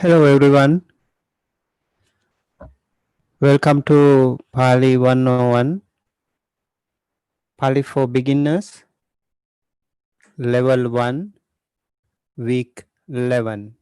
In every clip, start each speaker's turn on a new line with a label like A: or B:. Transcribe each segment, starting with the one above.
A: Hello everyone, welcome to Pali 101, Pali for Beginners, Level 1, Week 11.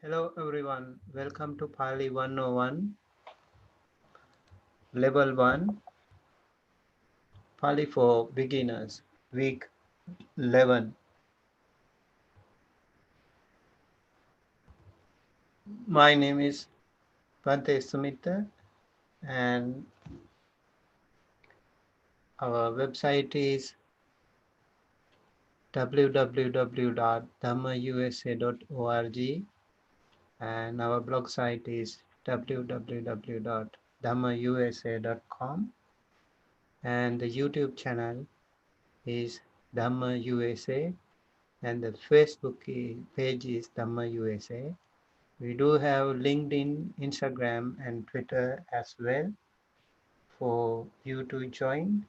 A: Hello everyone, welcome to Pali 101, Level 1, Pali for Beginners, Week 11. My name is Bhante Sumita and our website is www.dhammausa.org and our blog site is www.dhammausa.com and the YouTube channel is Dhamma USA and the Facebook page is Dhamma USA. We do have LinkedIn, Instagram and Twitter as well for you to join,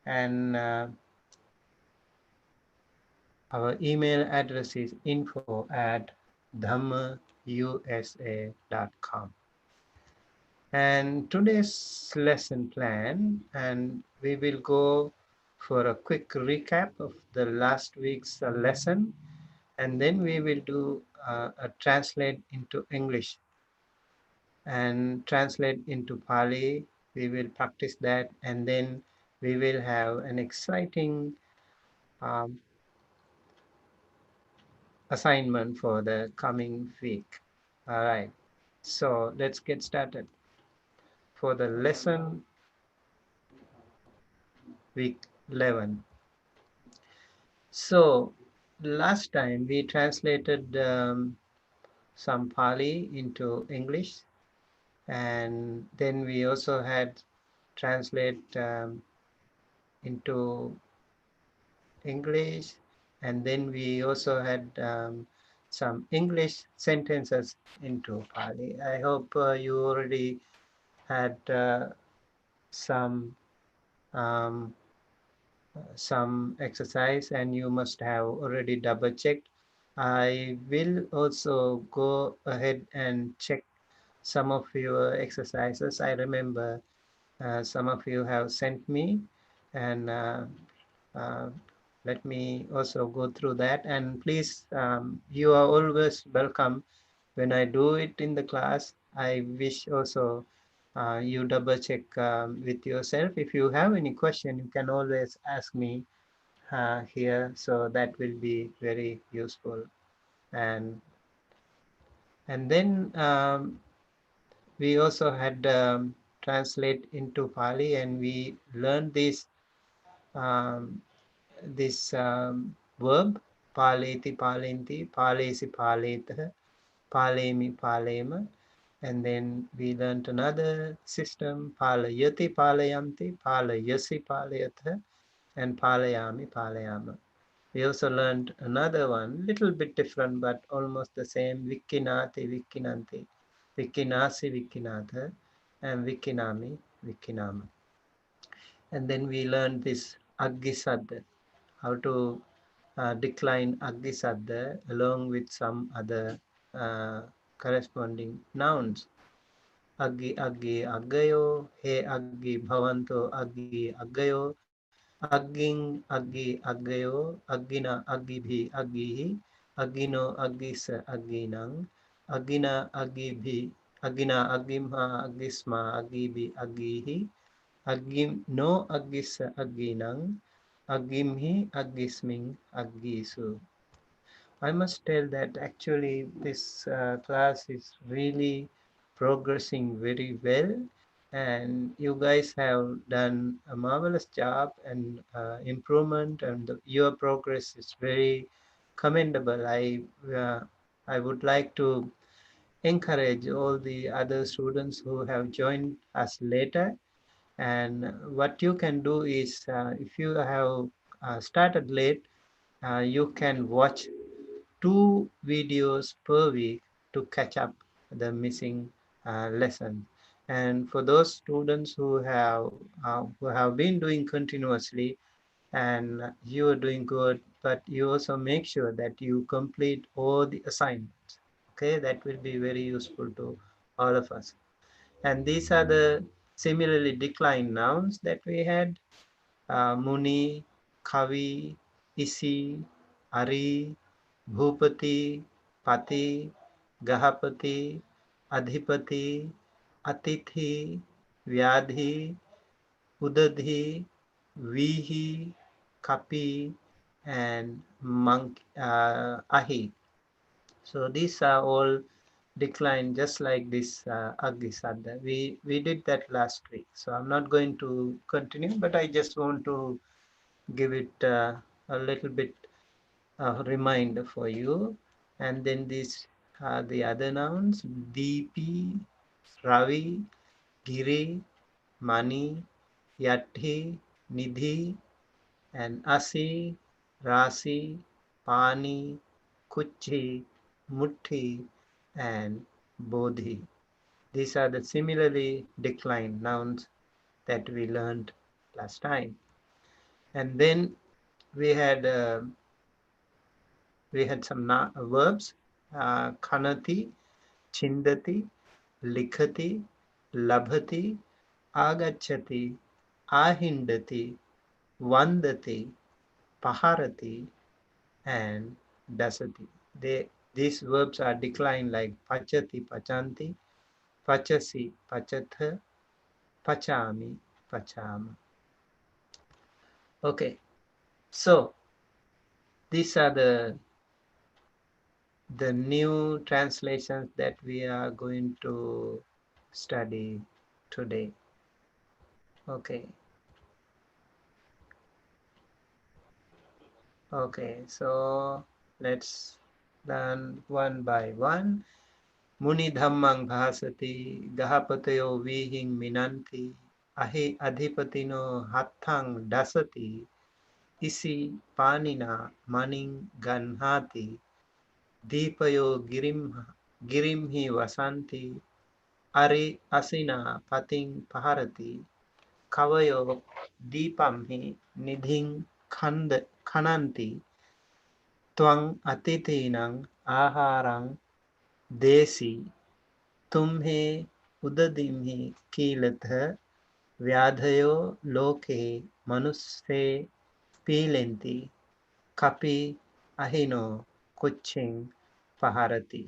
A: and our email address is info@dhammausa.com. And today's lesson plan, and we will go for a quick recap of the last week's lesson, and then we will do a translate into English and translate into Pali. We will practice that, and then we will have an exciting assignment for the coming week. All right, so let's get started for the lesson week 11. So last time we translated some Pali into English, and then we also had translate into English, and then we also had some English sentences into Pali. I hope you already had some um, some exercise, and you must have already double checked. I will also go ahead and check some of your exercises. I remember some of you have sent me, and uh, let me also go through that. And please, you are always welcome when I do it in the class. I wish also you double check with yourself. If you have any question, you can always ask me here, so that will be very useful. And then we also had translate into Pali, and we learned um, this verb, paleti palinti, palesi paletah, palemi palema. And then we learned another system, palayati palayanti, palayasi palayatha, and palayami palayama. We also learned another one, little bit different, but almost the same, vikinati vikinanti, vikinasi vikinatha, and vikinami vikinama. And then we learned this aggisadda, how to decline aggisadda along with some other corresponding nouns. Aggi aggi aggayo, he aggi bhavanto aggi aggayo, agging aggi aggayo, aggina aggibhi aggihi, aggino aggisa agginang, aggina aggibhi, aggina aggimha aggisma aggibi aggihi, Agim no aggisa agginang, aggimhi aggisming aggisu. I must tell that actually this class is really progressing very well, and you guys have done a marvelous job and improvement, and your progress is very commendable. I would like to encourage all the other students who have joined us later. And what you can do is, if you have started late, you can watch 2 videos per week to catch up the missing lesson. And for those students who have been doing continuously, and you are doing good, but you also make sure that you complete all the assignments. Okay, that will be very useful to all of us. And these are the similarly declined nouns that we had: Muni, Kavi, Isi, Ari, Bhupati, Pati, Gahapati, Adhipati, Atithi, Vyadhi, Udadhi, Vihi, Kapi, and Ahi. So these are all declined just like this Aggisadda. We did that last week. So I'm not going to continue, but I just want to give it a little bit reminder for you. And then these are the other nouns: Deepi, Ravi, Giri, Mani, Yatti, Nidhi, and Asi, Rasi, Pani, Kuchi, Mutti, and Bodhi. These are the similarly declined nouns that we learned last time. And then we had some verbs: khanati, chindati, likhati, labhati, agachati, ahindati, vandati, paharati, and dasati. These verbs are declined like pachati, pachanti, pachasi, pachatha, pachami, pachama. Okay, so these are the new translations that we are going to study today. Okay. Okay, so let's learn one by one. Muni dhammang bhasati, gahapatayo vihing minanti, ahi adhipatino hathang dasati, isi panina maning ganhati, Deepayo girimhi vasanti, Ari asina pating paharati, Kavayo deepamhi nidhing khananti, Twang atitinang aharang desi, Tumhe udadimhi kilatha, Vyadhayo loke manusse pilenti, Kapi ahino kuching paharati.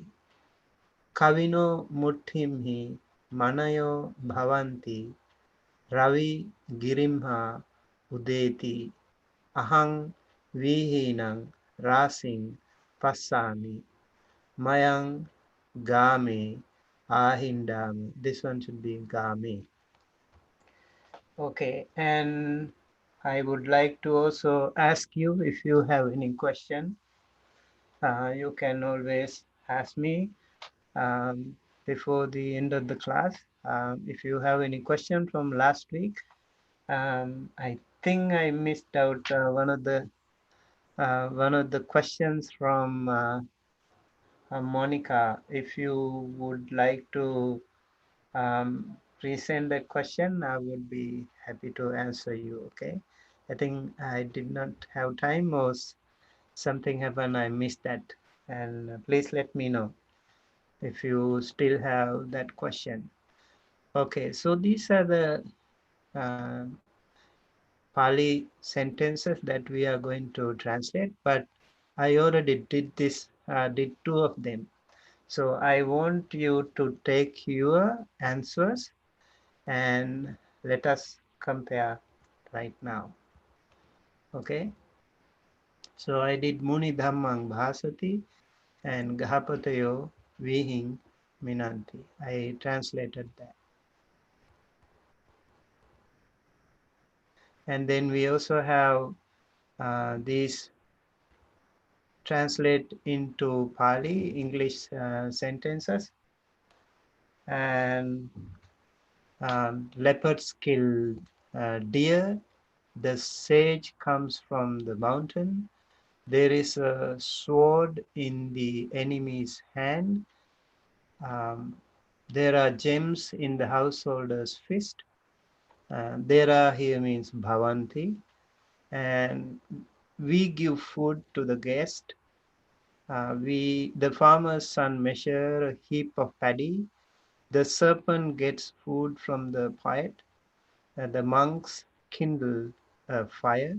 A: Kavino mutthihi manayo bhavanti, Ravi girimha udeti, Ahang vihinang rasing passami, Mayang game ahindami. This one should be game. Okay, and I would like to also ask you if you have any question. You can always ask me before the end of the class. If you have any question from last week, I think I missed out one of the questions from Monica. If you would like to present a question, I would be happy to answer you. Okay, I think I did not have time or something happened. I missed that, and please let me know if you still have that question. Okay, so these are the uh, Pali sentences that we are going to translate, but I already did did two of them. So I want you to take your answers and let us compare right now. Okay, so I did Muni Dhammang Bhasati and Gahapatayo Vihing Minanti. I translated that. And then we also have these translate into Pali, English sentences. And leopards kill deer. The sage comes from the mountain. There is a sword in the enemy's hand. There are gems in the householder's fist. There are here means bhavanti. And we give food to the guest. The farmer's son measure a heap of paddy. The serpent gets food from the poet. The monks kindle a fire.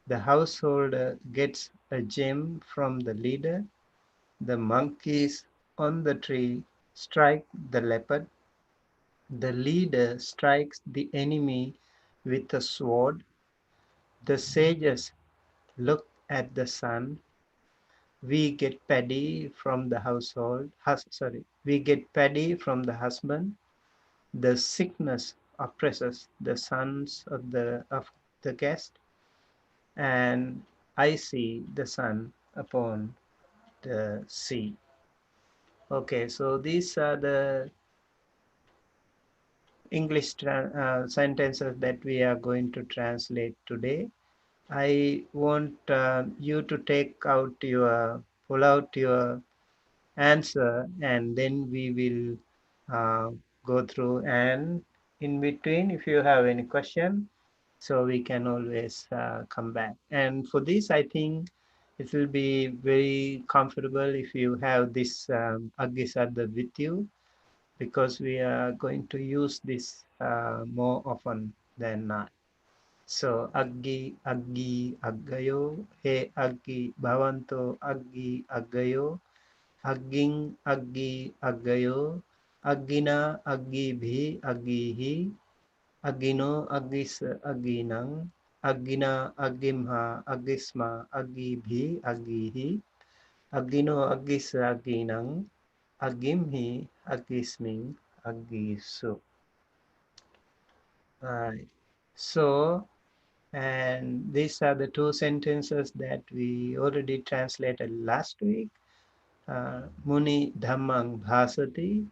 A: The householder gets a gem from the leader. The monkeys on the tree strike the leopard. The leader strikes the enemy with a sword. The sages look at the sun. We get paddy from the we get paddy from the husband. The sickness oppresses the sons of the guest, and I see the sun upon the sea. Okay, so these are the English sentences that we are going to translate today. I want you to pull out your answer, and then we will go through, and in between if you have any question, so we can always come back. And for this I think it will be very comfortable if you have this Aggisarda with you, because we are going to use this more often than not. So Aggi Aggi Aggayo, He Aggi Bhavanto Aggi Aggayo, Agging Aggi Aggayo, Aggina Aggibhi Aggihi, Aggino Aggis Agginang, Aggina Aggimha Aggisma Aggibhi Aggihi, Aggino Aggis Agginang, Aggimhi Aggisming Aggisu. Right. So, and these are the two sentences that we already translated last week. Muni Dhammang Bhasati,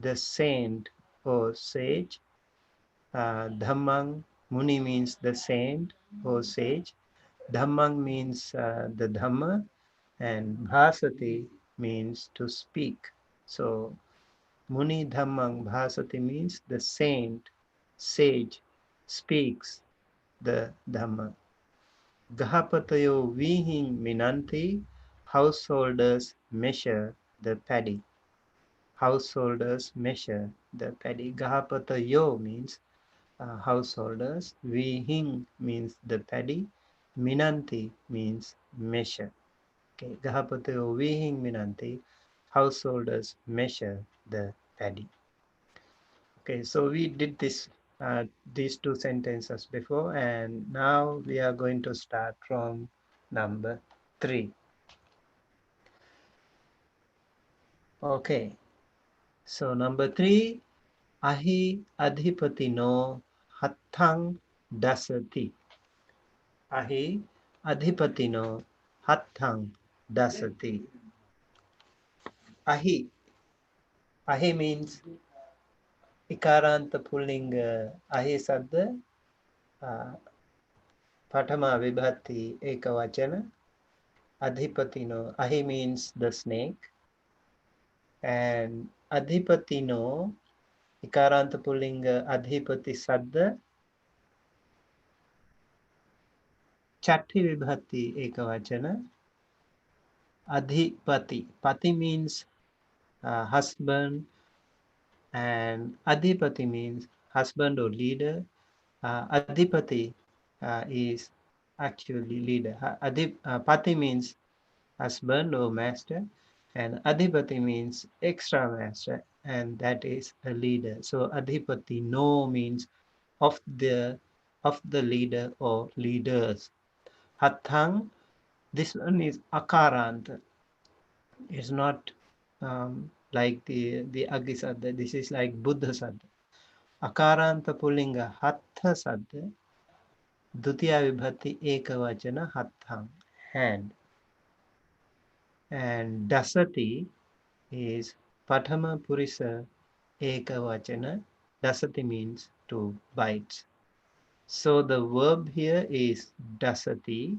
A: the saint or sage. Dhammang, Muni means the saint or sage. Dhammang means the Dhamma, and Bhasati means to speak. So Muni Dhammang Bhasati means the saint, sage, speaks the Dhamma. Gahapatayo Vihin Minanti, householders measure the paddy. Householders measure the paddy. Gahapatayo means householders. Vihin means the paddy. Minanti means measure. Okay, Gahapatayo Vihin Minanti, householders measure the paddy. Okay, so we did these two sentences before, and now we are going to start from number 3. Okay, so number 3, ahi adhipatino hattang dasati. Ahi adhipatino hattang dasati. Ahi. Ahi means ikārānta pulling ahi sadda. Patama vibhati ekavachana. Adhipatino. Ahi means the snake. And adhipatino, ikārānta pulling adhipati sadda. Chatti vibhati ekavachana. Adhipati. Pati means husband, and adhipati means husband or leader. Adhipati is actually leader. Pati means husband or master, and adhipati means extra master, and that is a leader. So adhipati no means of the leader or leaders. Hathang, this one is ikārānta. It's not like the Aggi Sadda. This is like Buddha Sadda. Ikārānta pullinga hatha Sadda. Dutiya vibhati ekavachana hathang, hand. And dasati is Pathama Purisa ekavachana. Dasati means to bite. So the verb here is dasati,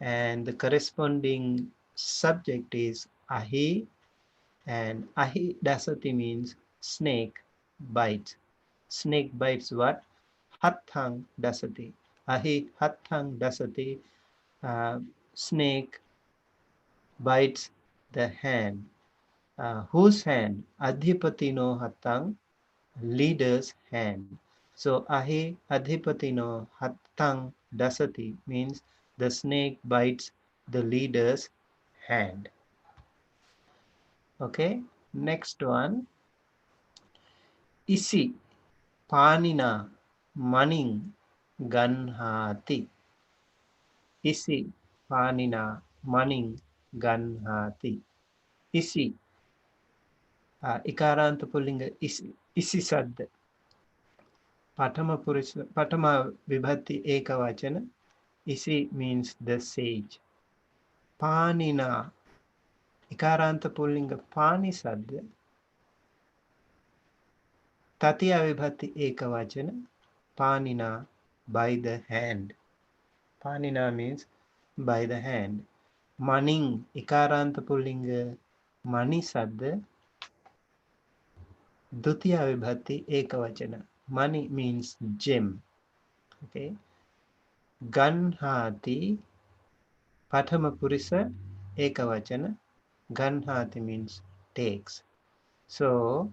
A: and the corresponding subject is ahi, and ahi dasati means snake bites. Snake bites what? Hathang dasati. Ahi hathang dasati. Snake bites the hand. Whose hand? Adhipatino hathang, leader's hand. So ahi adhipatino hattang dasati means the snake bites the leader's hand. Okay, next one. Isi panina maning ganhati. Isi panina maning ganhati. Isi. Ikārānta pullinga isi sadda. Patama vibhati ekavachana. Isi means the sage. Panina. Ikārānta pullinga pani sadda. Tatiya vibhati ekavachana. Panina, by the hand. Panina means by the hand. Maning. Ikārānta pullinga mani sadda. Dutiya vibhati ekavachana. Mani means gem. Okay. Ganhati, Pathama Purisa ekavachana. Ganhati means takes. So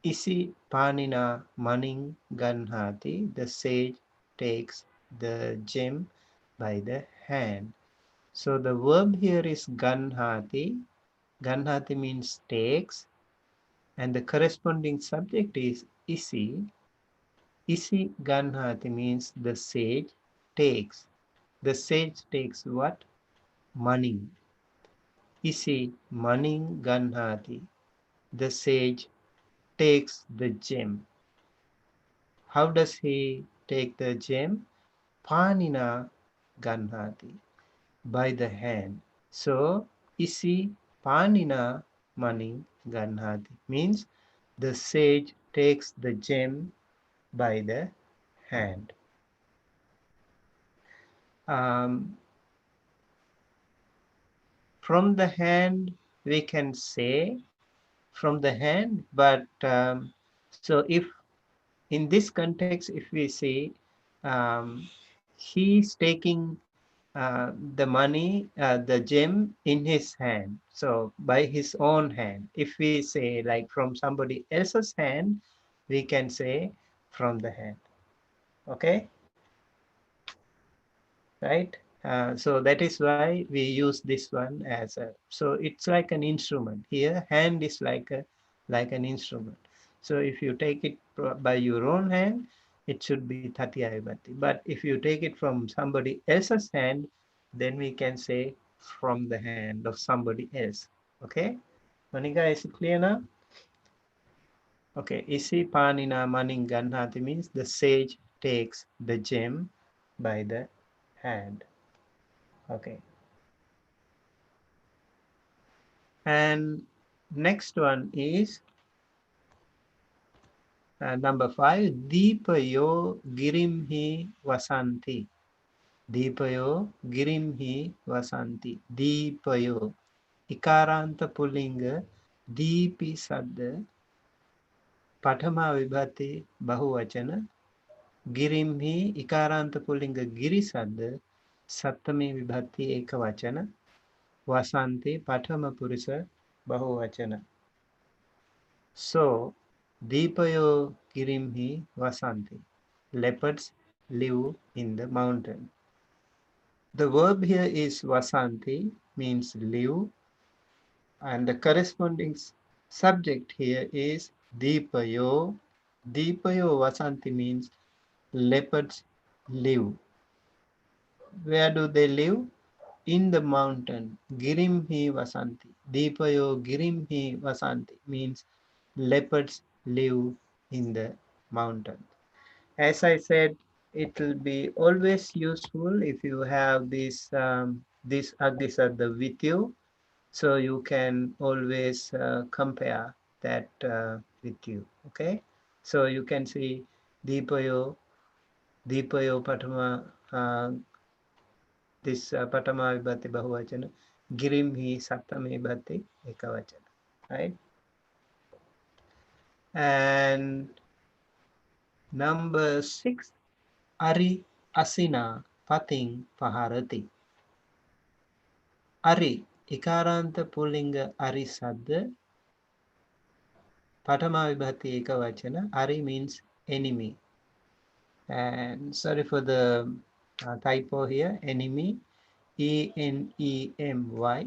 A: isi panina maning ganhati, the sage takes the gem by the hand. So the verb here is ganhati. Ganhati means takes, and the corresponding subject is isi. Isi ganhati means the sage takes. The sage takes what? Money. Isi maning ganhati. The sage takes the gem. How does he take the gem? Panina ganhati, by the hand. So isi panina maning ganhati means the sage takes the gem by the hand. Um, from the hand, we can say from the hand, but so if in this context, if we say he's taking the money, the gem in his hand, so by his own hand. If we say like from somebody else's hand, we can say from the hand. Okay, right? So that is why we use this one as a, so it's like an instrument. Here hand is like an instrument. So if you take it by your own hand, it should be tatyayabati. But if you take it from somebody else's hand, then we can say from the hand of somebody else. Okay, Monica, is it clear now? Okay, isi panina maning ganhati means the sage takes the gem by the hand. Okay. And next one is number 5. Deepayo girimhi vasanti. Deepayo girimhi vasanti. Deepayo. Ikārānta pullinga. Deepi sadda. Pathama vibhati bahuvachana. Girimhi ikārānta pullinga giri sadda. Sattami vibhati ekavachana. Vasanti pathama purisa bahuvachana. So, Deepayo Girimhi Vasanti. Leopards live in the mountain. The verb here is Vasanti, means live, and the corresponding subject here is Deepayo. Deepayo Vasanti means leopards live. Where do they live? In the mountain. Girimhi Vasanti. Deepayo Girimhi Vasanti means leopards live in the mountain. As I said, it will be always useful if you have this Agdisada with you, so you can always compare that with you. Okay, so you can see Deepayo, Deepayo Patama, this Patama Vibhati Bahuvachana, Girimhi Sattami Vibhati Ekavachana, right? And number 6, Ari Asina Pating Paharati. Ari, Ikārānta Pullinga Ari Sadda, Patama Vibhati Ekavachana. Ari means enemy. And sorry for the typo here, enemy, E-N-E-M-Y,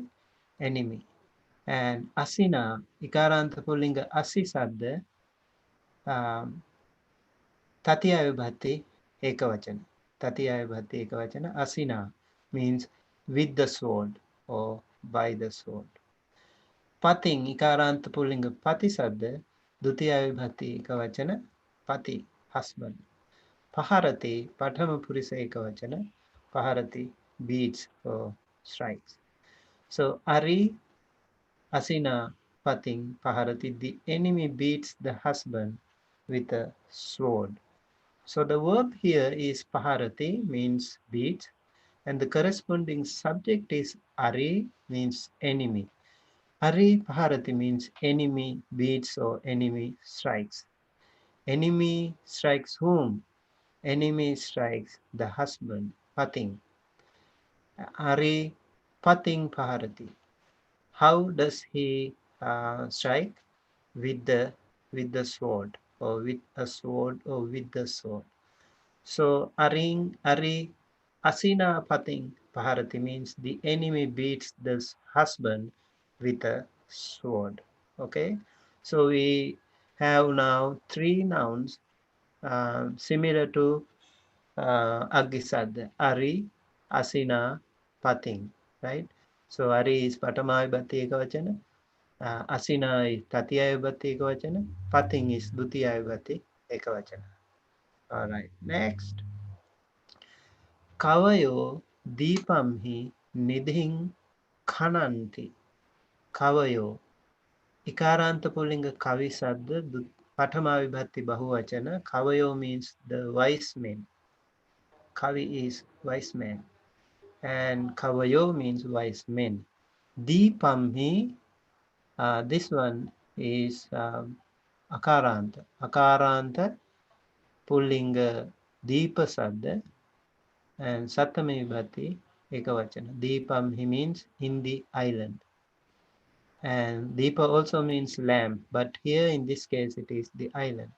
A: enemy. And Asina, Ikārānta Pullinga Asi Sadda, Tatiya Vibhati Ekavachana. Tatiya Vibhati Ekavachana. Asina means with the sword or by the sword. Pating, Ikārānta Pullinga Pati Sadda, Dutiya Vibhati Ekavachana. Pati, husband. Paharati, Pathama Purisa Ekavachana. Paharati, beats or strikes. So Ari, Asina, Pating, Paharati, the enemy beats the husband with a sword. So the verb here is paharati, means beat, and the corresponding subject is ari, means enemy. Ari paharati means enemy beats or enemy strikes. Enemy strikes whom? Enemy strikes the husband, pating. Ari pating paharati. How does he strike? With the sword, or with a sword, or with the sword. So Ari Asina Pating Paharati means the enemy beats the husband with a sword. Okay, so we have now 3 nouns similar to Agisad. Ari, Asina, Pating. Right. So Ari is Patamai Bhati Ekavachana. Asina is Tatiyai Bhati Ekavachana. Pating is Dutiyai Bhati Ekavachana. All right. Next. Kavayo Deepamhi Nidhing Khananti. Kavayo. Ikārānta Pullinga Kavi Sadda Pathama Vibhatti Bahuvachana. Kavayo means the wise men. Kavi is wise man. And Kavayo means wise men. Deepamhi, this one is ikārānta. Ikārānta, pullinga Deepa Sadda, and Satame Vibhatti Ekavachana. Deepamhi means in the island. And Deepa also means lamp, but here in this case it is the island.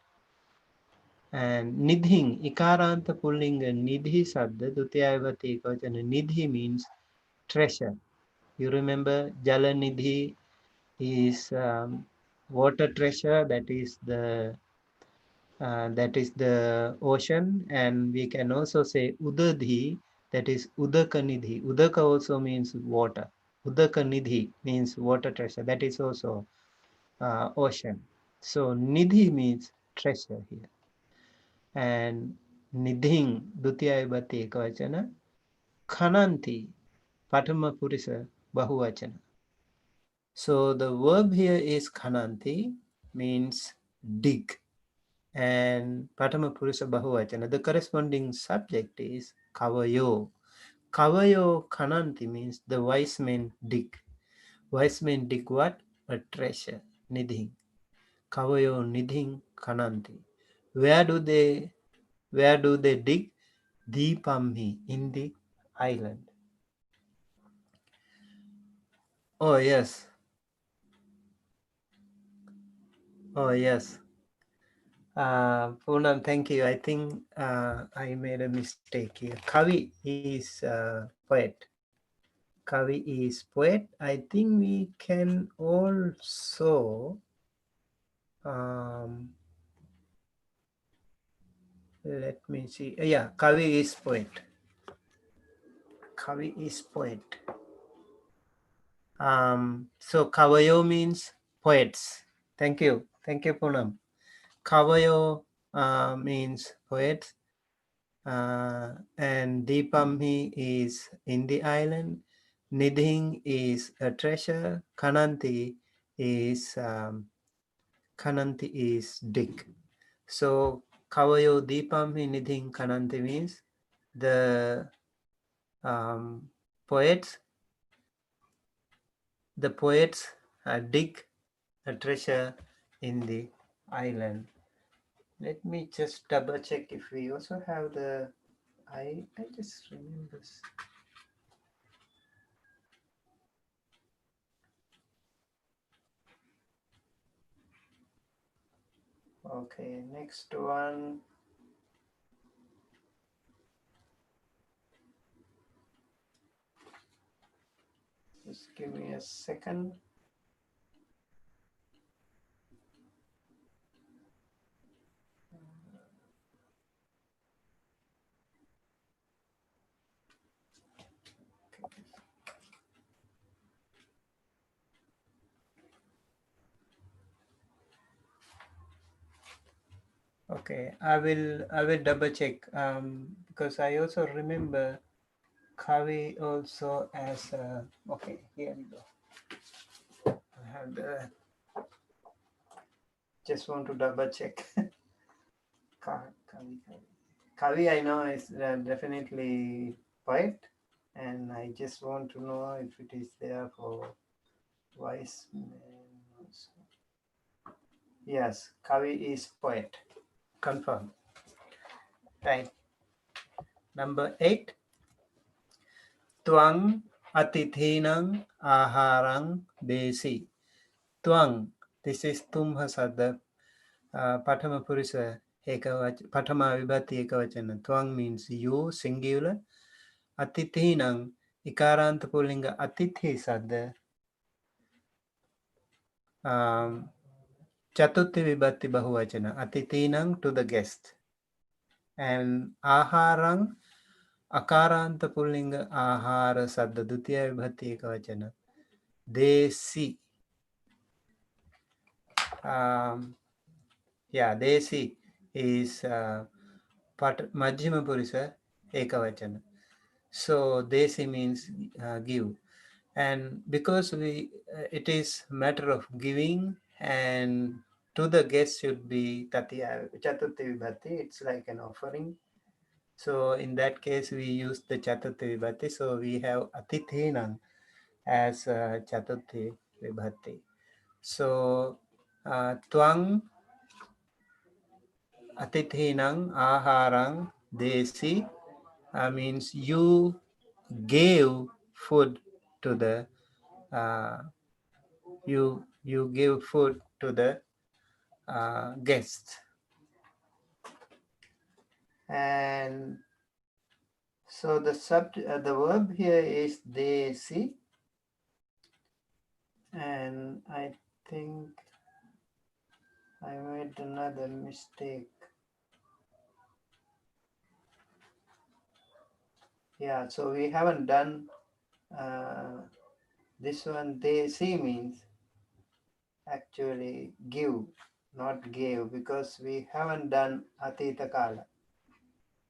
A: And Nidhing, ikārānta pullinga Nidhi Sadda, Dutya Vibhatti Ekavachana. Nidhi means treasure. You remember Jala Nidhi is water treasure, that is the ocean, and we can also say Udadhi, that is Udaka Nidhi. Udaka also means water. Udaka Nidhi means water treasure, that is also ocean. So Nidhi means treasure here. And Nidhing, Dutya Vibhatti Ekavachana. Khananti, Patama Purisa Bahuvachana. So the verb here is khananti, means dig, and Patama Purusha Bahuvachana. The corresponding subject is kavayo. Kavayo khananti means the wise men dig. Wise men dig what? A treasure, nidhing. Kavayo nidhing khananti. Where do they dig? Deepamhi, in the island. Oh yes. Oh yes. Poonam, thank you. I think I made a mistake here. Kavi is poet. Kavi is poet. I think we can also let me see. Yeah, Kavi is poet. Kavi is poet. So Kavayo means poets. Thank you. Thank you, Poonam. Kavayo means poets. And Deepamhi is in the island. Nidhing is a treasure. Khananti is dig. So Kavayo Deepamhi Nidhing Khananti means the poets. The poets dig a treasure in the island. Let me just double check if we also have the. I just remember. Okay, next one. Just give me a second. Okay, I will double check because I also remember Kavi also as okay, here we go. I have the, just want to double check. Kavi I know is definitely poet, and I just want to know if it is there for wise men also. Yes, Kavi is poet. Confirm. Right. Number 8. Twang atithinang aharang desi. Twang. This is tumha sadda. Pathama Purisa Pathama Vibhatti Ekavachana. Twang means you, singular. Atithinang, ikārānta pullinga atithi sadda. Chatuthi Vibhatti Bahuvachana. Atithinang, to the guest. And aharang, ikārānta pullinga ahara sadda. Dutya Vibhatti Ekavachana. Desi. Desi is Majjhima Purisa Ekavachana. So Desi means give. And because it is matter of giving and to the guest should be Tatiya Chaturthi Vibhati. It's like an offering. So in that case, we use the Chaturthi Vibhati. So we have Atithinam as Chaturthi Vibhati. So Twang Atithinam Aharang Desi means you gave food to the you give food to the guest. And so the the verb here is desi, and I think I made another mistake. Yeah, so we haven't done this one. Desi means actually give, not gave, because we haven't done atita kala,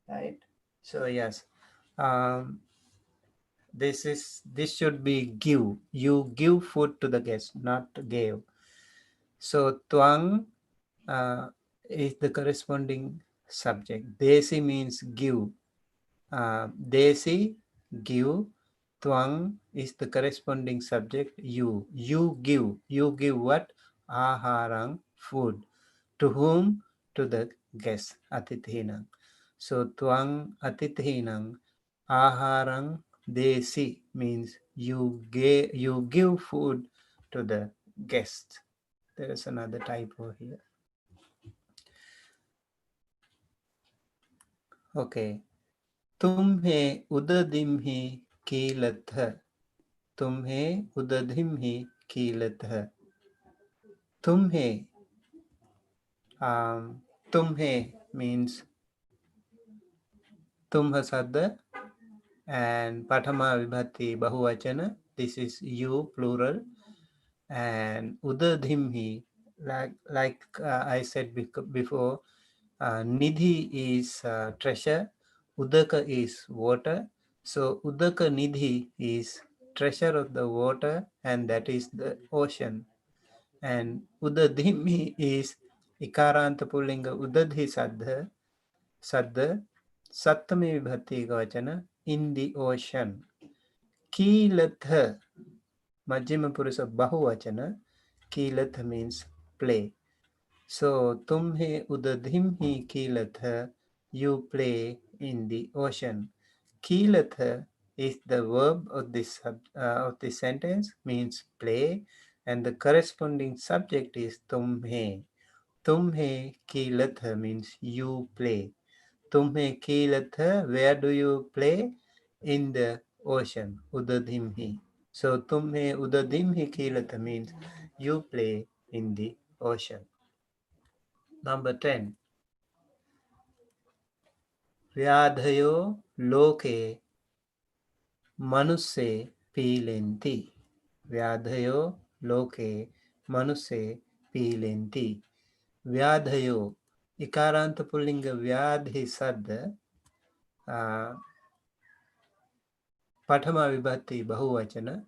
A: right? So yes, um, this should be give. You give food to the guest, not gave. So twang is the corresponding subject. Desi means give. Desi, give. Twang is the corresponding subject. You give. You give what? Aharang, food. To whom? To the guest. Atithinang. So twang atithinang aharang desi means you give food to the guest. There is another typo here. Okay. तुम्हें उददिम ही कीलत है. तुम्हें उददिम ही कीलत है. तुम्हें तुम्हें means तुम्ह शब्द and Pathama Vibhati Bahuvachana. This is you plural. And Udadhimhi, like I said before, Nidhi is treasure, Udaka is water. So Udaka Nidhi is treasure of the water, and that is the ocean. And Udadhimhi is ikārānta pullinga Udadhi Saddha Sattami Vibhati Gavachana, in the ocean. Kilatha Majjhima Purusa Bahuvachana. Kilatha means play. So tumhe udadhimhi kilatha, you play in the ocean. Kilatha is the verb of this sentence, means play, and the corresponding subject is tumhe. Tumhe kilatha means you play. Tumhe kilatha, where do you play? In the ocean. Udadhimhi. So tumhe udadhimhi kilatha means you play in the ocean. Number 10. Vyadhayo loke manuse pilenti. Vyadhayo loke manuse pilenti. Vyadhayo. Ikārānta pullinga vyadhi sadda. Pathama vibhati bahuvachana.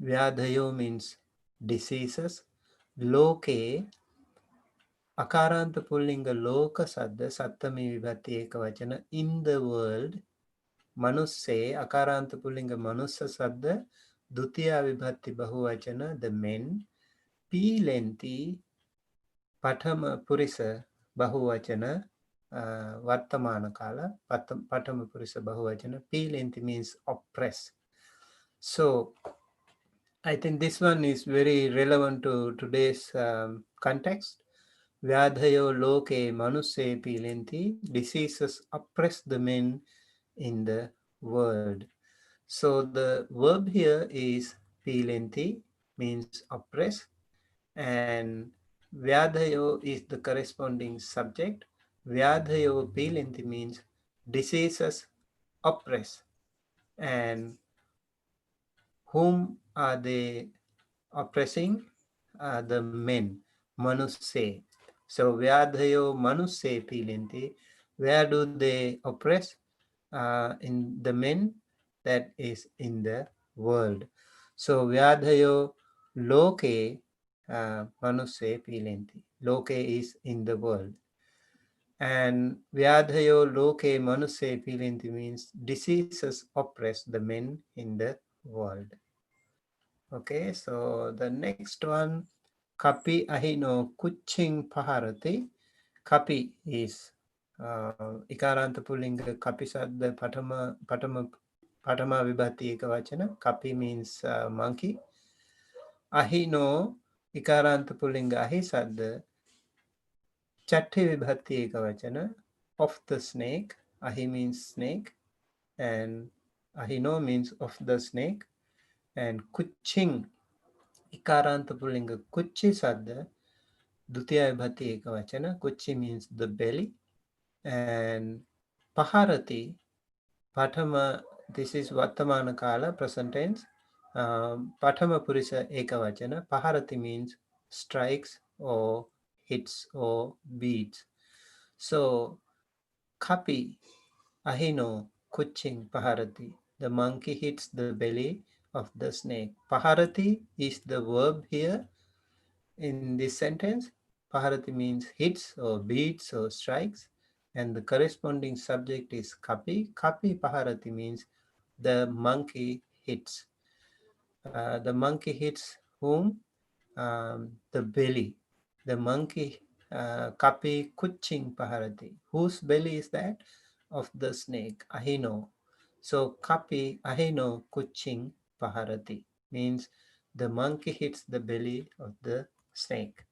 A: Vyadhayo means diseases. Loke Akaranta pullinga loka sadda sattami vibhati ekavachana. In the world, manusse akaranta pullinga manussa sadda dutiya vibhati bahuvachana, the men. Pilenti pathama purisa bahuvachana, vartamana kala. Pathama purisa bahuvachana. Pilenti means oppress. So I think this one is very relevant to today's context. Vyadhayo loke manuse pilenti. Diseases oppress the men in the world. So the verb here is pilenti, means oppress, and vyadhayo is the corresponding subject. Vyadhayo pilenti means diseases oppress. And whom are they oppressing? The men, manusse. So vyadhayo manusse pilenti. Where do they oppress? In the men, that is in the world. So vyadhayo loke manusse pilinti. Loke is in the world. And vyadhayo loke manusse pilinti means diseases oppress the men in the world. Okay, so the next one, kapi ahino kuching paharati. Kapi is ikārānta pullinga kapi sadda patama vibhati ekavachana. Kapi means monkey. Ahino ikārānta pullinga ahi sadda chatti vibhati ekavachana, of the snake. Ahi means snake and ahino means of the snake. And kuching ikārānta pullinga kuchi sadda dutiya vibhati ekavachana. Kuchi means the belly. And paharati, patama, this is Vartamana Kala, present tense. Patama Purisa Ekavachana. Paharati means strikes or hits or beats. So, kapi, ahino, kuching, paharati. The monkey hits the belly of the snake. Paharati is the verb here in this sentence. Paharati means hits or beats or strikes. And the corresponding subject is kapi. Kapi paharati means the monkey hits. The monkey hits whom? The belly. The monkey, kapi kuching paharati. Whose belly is that? Of the snake, ahino. So kapi ahino kuching paharati means the monkey hits the belly of the snake.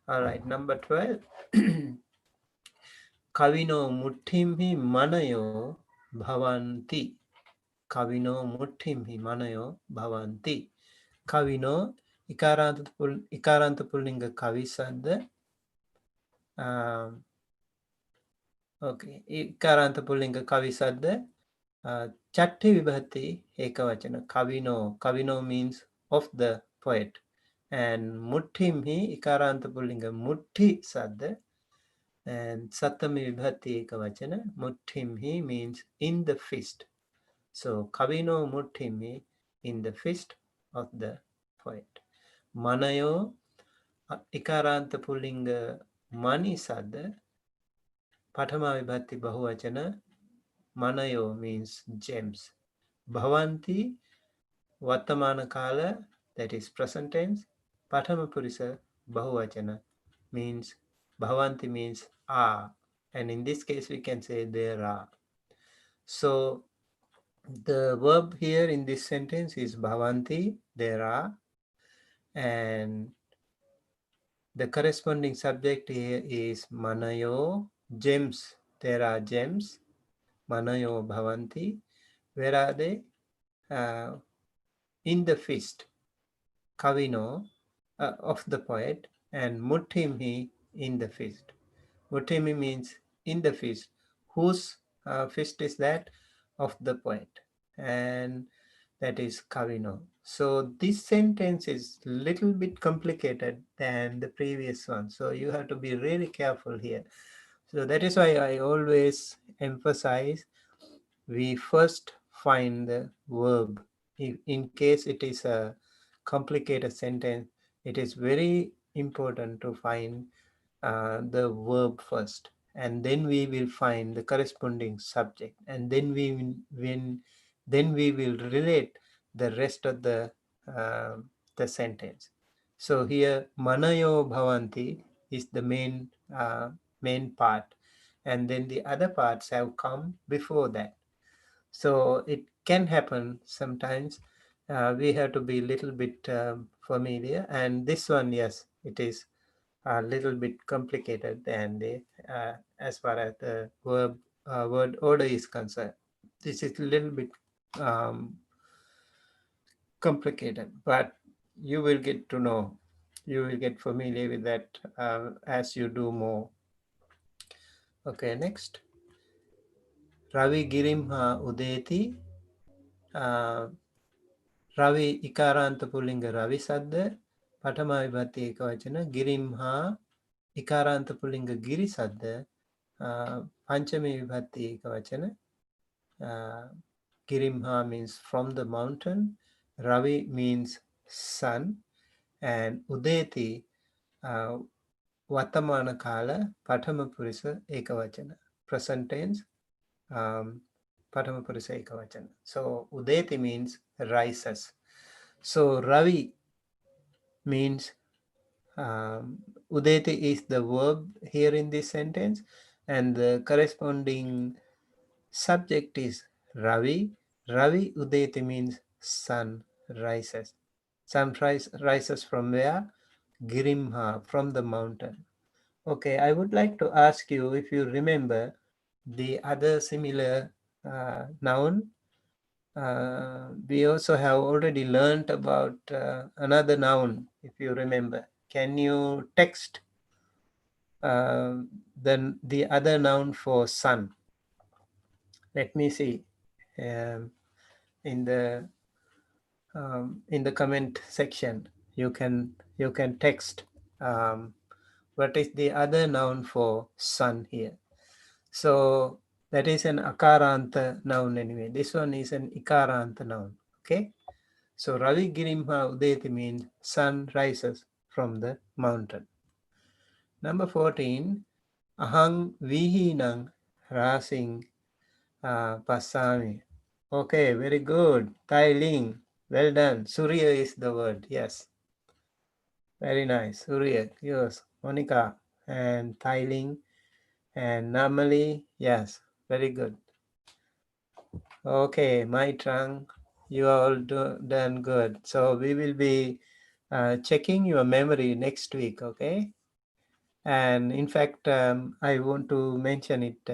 A: All right, number 12. Kavino muthimhi manayo bhavanti. Kavino muthimhi manayo bhavanti. Kavino ikārānta pullinga kavi sadda. Okay, ikārānta pullinga kavi sadda. Chatti vibhati ekavachana. Kavino. Kavino means of the poet. And muthimhi ikārānta pullinga muthi sadda. And Satami Vibhati Ekavachana, Muthimhi means in the fist. So Kavino Muthimhi, in the fist of the poet. Manayo Ikārānta Pullinga Mani Sadda, Patama Vibhati Bahuvachana, Manayo means gems. Bhavanti Vartamana Kala, that is present tense. Patama Purisa Bahuvachana means Bhavanti means are. And in this case, we can say there are. So the verb here in this sentence is bhavanti, there are. And the corresponding subject here is manayo, gems. There are gems. Manayo bhavanti. Where are they? In the fist. Kavino, of the poet. And muthimhi, in the fist. Muthimi means in the fist. Whose fist is that? Of the poet. And that is Kavino. So this sentence is little bit complicated than the previous one. So you have to be really careful here. So that is why I always emphasize we first find the verb. In case it is a complicated sentence, it is very important to find the verb first, and then we will find the corresponding subject, and then we will relate the rest of the sentence. So here manayo bhavanti is the main part, and then the other parts have come before that. So it can happen sometimes. We have to be a little bit familiar, and this one, yes, it is a little bit complicated than the as far as the word order is concerned. This is a little bit complicated, but you will get to know, you will get familiar with that as you do more. Okay, next. Ravi Girimha Udeti. Ravi ikārānta pullinga Ravi sadda. Patama vibhati ekavachana. Girimha ikārānta pullinga Giri sadda. Panchami vibhati ekavachana. Girimha means from the mountain. Ravi means sun. and udeti, Vatamana kala, Patama Purisa Ekavachana. Present tense, Patama Purisa Ekavachana. So udeti means rises. So Ravi means udeti is the verb here in this sentence, and the corresponding subject is Ravi. Ravi udeti means sun rises. Sun rises from where? Girimha, from the mountain. Okay, I would like to ask you if you remember the other similar noun. We also have already learned about another noun, if you remember. Can you text the other noun for sun? Let me see um, in the comment section. You can text what is the other noun for sun here. So that is an ikārānta noun anyway. This one is an ikārānta noun. Okay. So Ravi Girimha Udeti means sun rises from the mountain. Number 14, Ahang Vihinang Rasing Pasami. Okay, very good. Tai Ling, well done. Surya is the word. Yes. Very nice. Surya, yes. Monica and Tai Ling and Namali. Yes, very good. Okay, my trunk, you all done good. So we will be checking your memory next week, okay? And in fact, I want to mention it.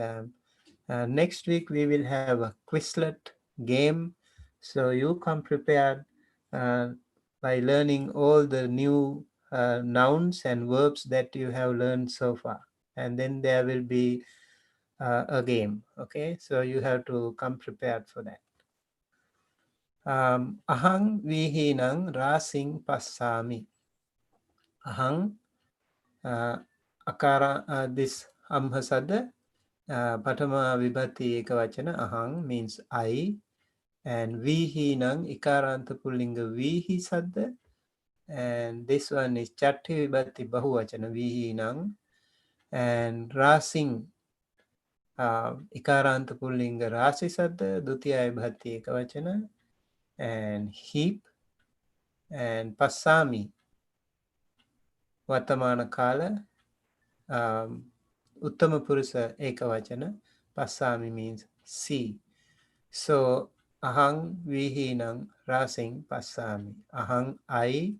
A: Next week we will have a Quizlet game. So you come prepared by learning all the new nouns and verbs that you have learned so far. And then there will be a game, okay? So you have to come prepared for that. Ahang vihinang rasing passami. Ahang, this amhasada, patama vibhati ekavachana, ahang means I, and vihinang ikārānta pullinga vihi sadda, and this one is chatti vibhati bahuvachana vihinang, and rasing ikārānta pullinga rasi sadda, dutiya vibhati ekavachana, and heap, and passami Vatamana kala, Uttama Purusa Ekavachana, Passami means see. So Ahang Vihinang Rasing Passami. Ahang I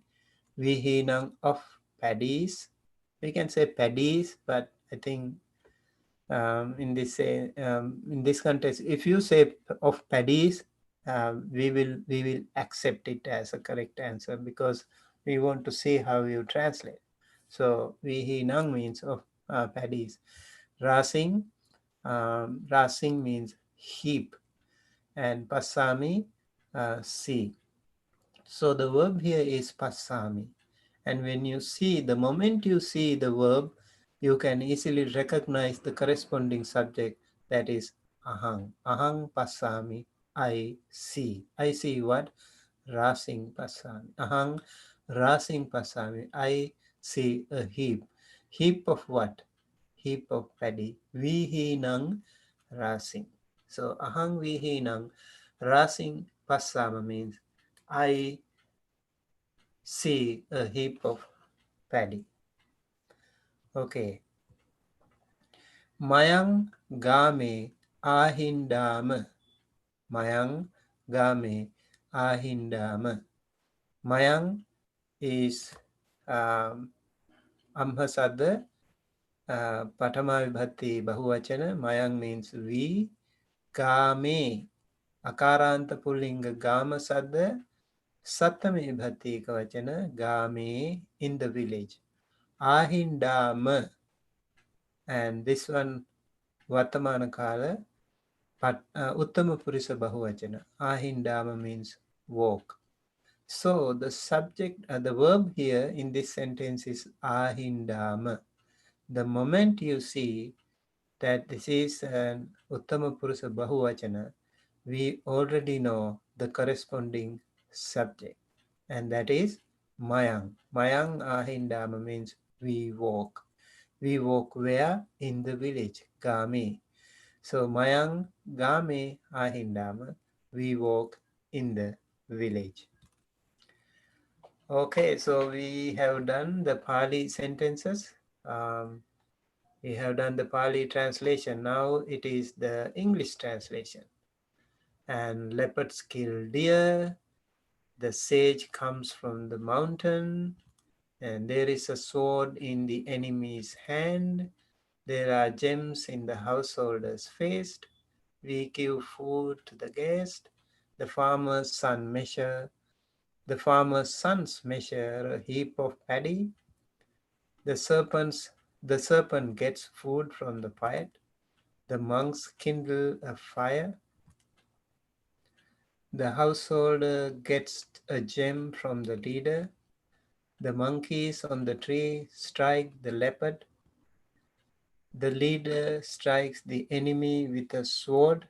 A: Vihinang of paddies. We can say paddies, but I think in this context, if you say of paddies, we will accept it as a correct answer because we want to see how you translate. So vihinang means of paddies. Rasing, rasing means heap, and passami, see. So the verb here is passami, and when you see, the moment you see the verb, you can easily recognize the corresponding subject, that is ahang. Ahang passami, I see. I see what? Rasing passami. Ahang rasing passami, I see a heap. Heap of what? Heap of paddy. Vihinang rasing. So ahang vihinang rasing passama means I see a heap of paddy. Okay. Mayang game ahindama. Mayang game ahindama. Mayang is amhasada, patama vibhati bahuvachana. Mayang means we. Game, ikārānta pullinga gama sadda, sattama vibhati ekavachana. Game, in the village. Ahindama, and this one Vatamana kala, Uttama Purisa Bahuvachana. Ahindama means walk. So the subject, the verb here in this sentence is ahindama. The moment you see that this is an Uttama Purisa Bahuvachana, we already know the corresponding subject, and that is Mayang. Mayang ahindama means we walk. We walk where? In the village. Game. So Mayang Game ahindama. We walk in the village. Okay, so we have done the Pali sentences. We have done the Pali translation. Now it is the English translation. And leopards kill deer. The sage comes from the mountain. And there is a sword in the enemy's hand. There are gems in the householder's feast. We give food to the guest. The farmer's sons measure a heap of paddy. The serpent gets food from the pit. The monks kindle a fire. The householder gets a gem from the leader. The monkeys on the tree strike the leopard. The leader strikes the enemy with a sword.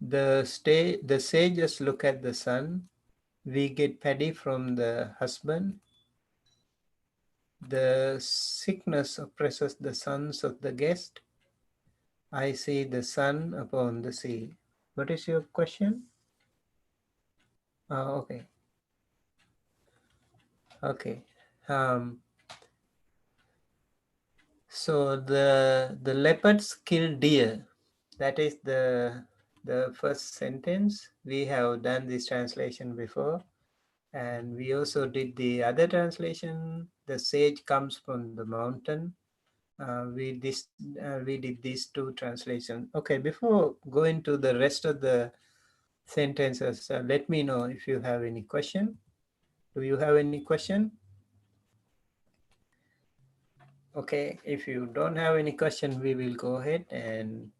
A: The sages look at the sun. We get paddy from the husband. The sickness oppresses the sons of the guest. I see the sun upon the sea. What is your question? Okay. Okay. So the leopards kill deer. That is the first sentence. We have done this translation before, and we also did the other translation. The sage comes from the mountain. We did these two translations. Okay, before going to the rest of the sentences, let me know if you have any question. Do you have any question? Okay, if you don't have any question, we will go ahead and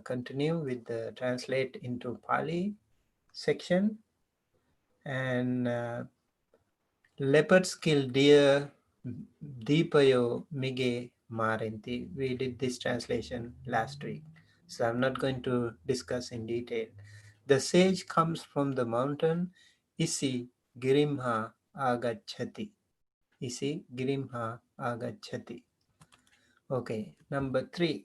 A: continue with the translate into Pali section. And leopards kill deer, Deepayo Mige Marinti. We did this translation last week, so I'm not going to discuss in detail. The sage comes from the mountain, Isi Girimha Agachati. Isi Girimha Agachati. Okay, number 3.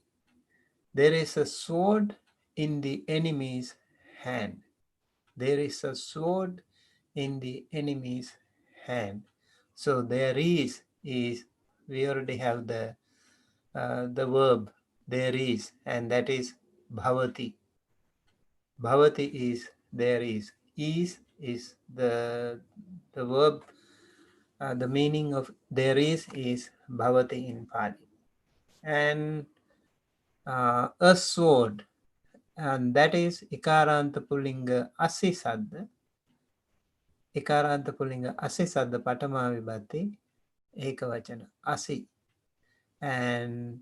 A: There is a sword in the enemy's hand. There is a sword in the enemy's hand. So there is we already have the verb there is, and that is bhavati. Bhavati is there is. Is the verb. The meaning of there is bhavati in Pali. And a sword, and that is ikārānta pullinga asi sadda. ikārānta pullinga asi sadda patama vibhati ekavachana asi. And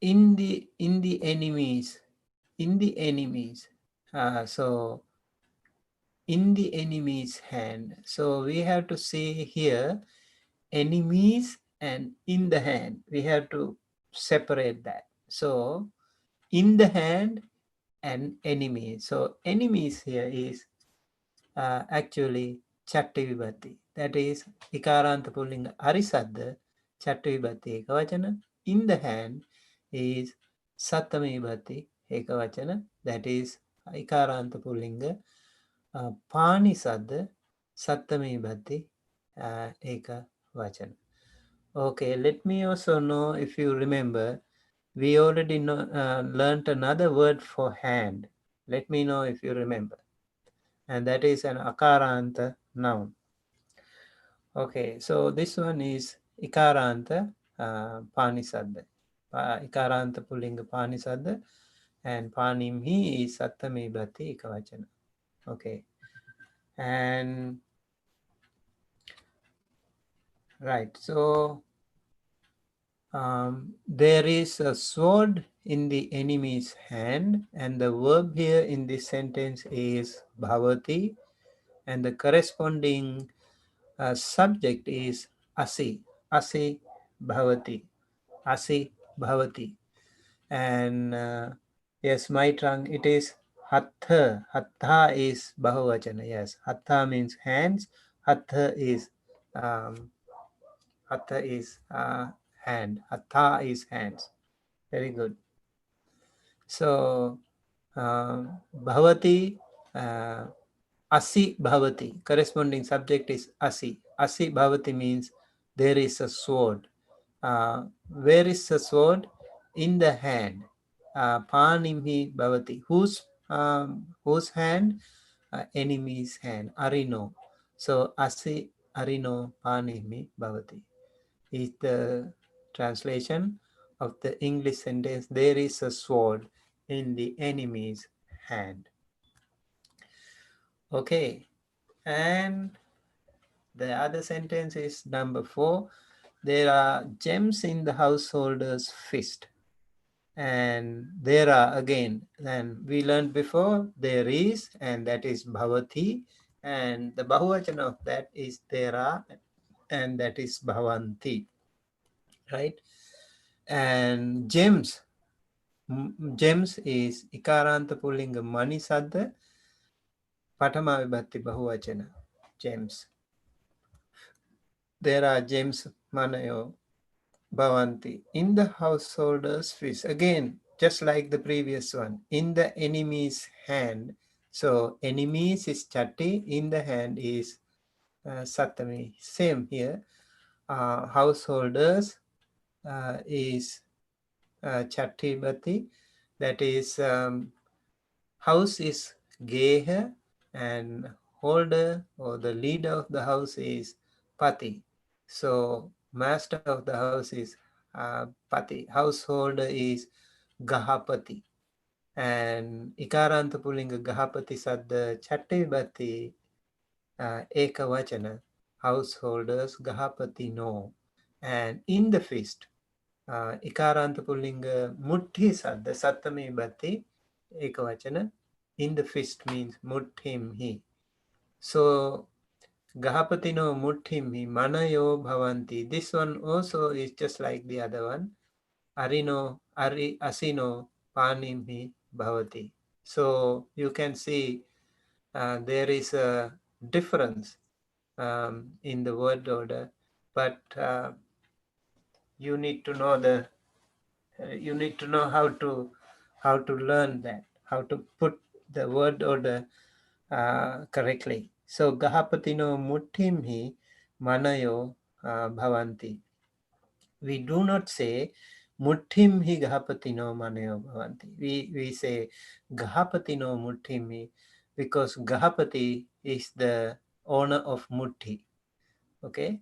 A: in the enemies, so in the enemy's hand. So we have to say here enemies and in the hand. We have to separate that. So in the hand and enemy. So enemies here is actually Chatti Vibhati. That is ikārānta pullinga arisadda Chatti Vibhati ekavachana. In the hand is Sattami Vibhati ekavachana. That is ikārānta pullinga Pani Sadda Sattami Vibhati ekavachana. Okay, let me also know if you remember. We already learned another word for hand. Let me know if you remember. And that is an ikārānta noun. Okay, so this one is ikārānta pānisadda. Ikārānta pullinga pānisadda, and pānimhi is sattami bhati ekavachana. Okay, and right, so there is a sword in the enemy's hand, and the verb here in this sentence is bhavati, and the corresponding subject is asi. Asi bhavati. Asi bhavati. And Yes, my tongue. It is hatha. Hatha is bahuvachana. Yes, hatha means hands. Hatha is um, hatha is hand. Hatha is hands. Very good. So bhavati, asi bhavati. Corresponding subject is asi. Asi bhavati means there is a sword. Where is the sword? In the hand. Panimhi bhavati. Whose hand? Enemy's hand. Arino. So asi arino panimhi bhavati is the translation of the English sentence. There is a sword in the enemy's hand. Okay, and the other sentence is number 4. There are gems in the householder's fist. And there are again, and we learned before, there is, and that is bhavati, and the bahuvachana of that is there are, and that is bhavanti, right? And gems, gems is ikārānta pullinga mani sadda, patama vibhatti bahuvachana, gems. There are gems manayo bhavanti in the householder's fist. Again, just like the previous one, in the enemy's hand. So enemies is chatti, in the hand is satami. Same here. Householders is chatti bhati. That is house is geha, and holder or the leader of the house is pati. So master of the house is pati. Householder is gahapati. And ikārānta pullinga gahapati sadda chatte bhati ekavachana. Householders gahapati no. And in the fist, ikārānta pullinga mutti sadda sattami bhati ekavachana. In the fist means mutthihi. So gahapatino mutthihi manayo bhavanti. This one also is just like the other one. Arino asino panimhi bhavati. So you can see there is a difference in the word order, but you need to know how to learn that, how to put the word order correctly. So gahapatino mutthihi manayo bhavanti. We do not say mutthihi gahapatino manayo bhavanti. We say gahapatino mutthihi because gahapati is the owner of mutti. Okay,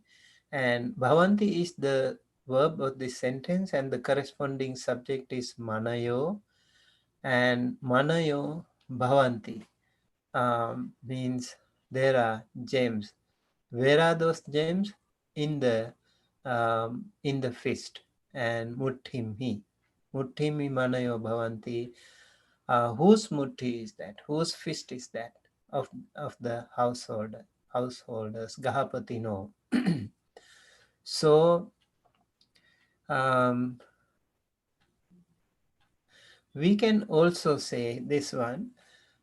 A: and bhavanti is the verb of this sentence, and the corresponding subject is manayo, and manayo bhavanti means there are gems. Where are those gems? In the fist. And mutthihi manayo bhavanti. Whose mutti is that? Whose fist is that? Of the householders. Gahapati no. So we can also say this one.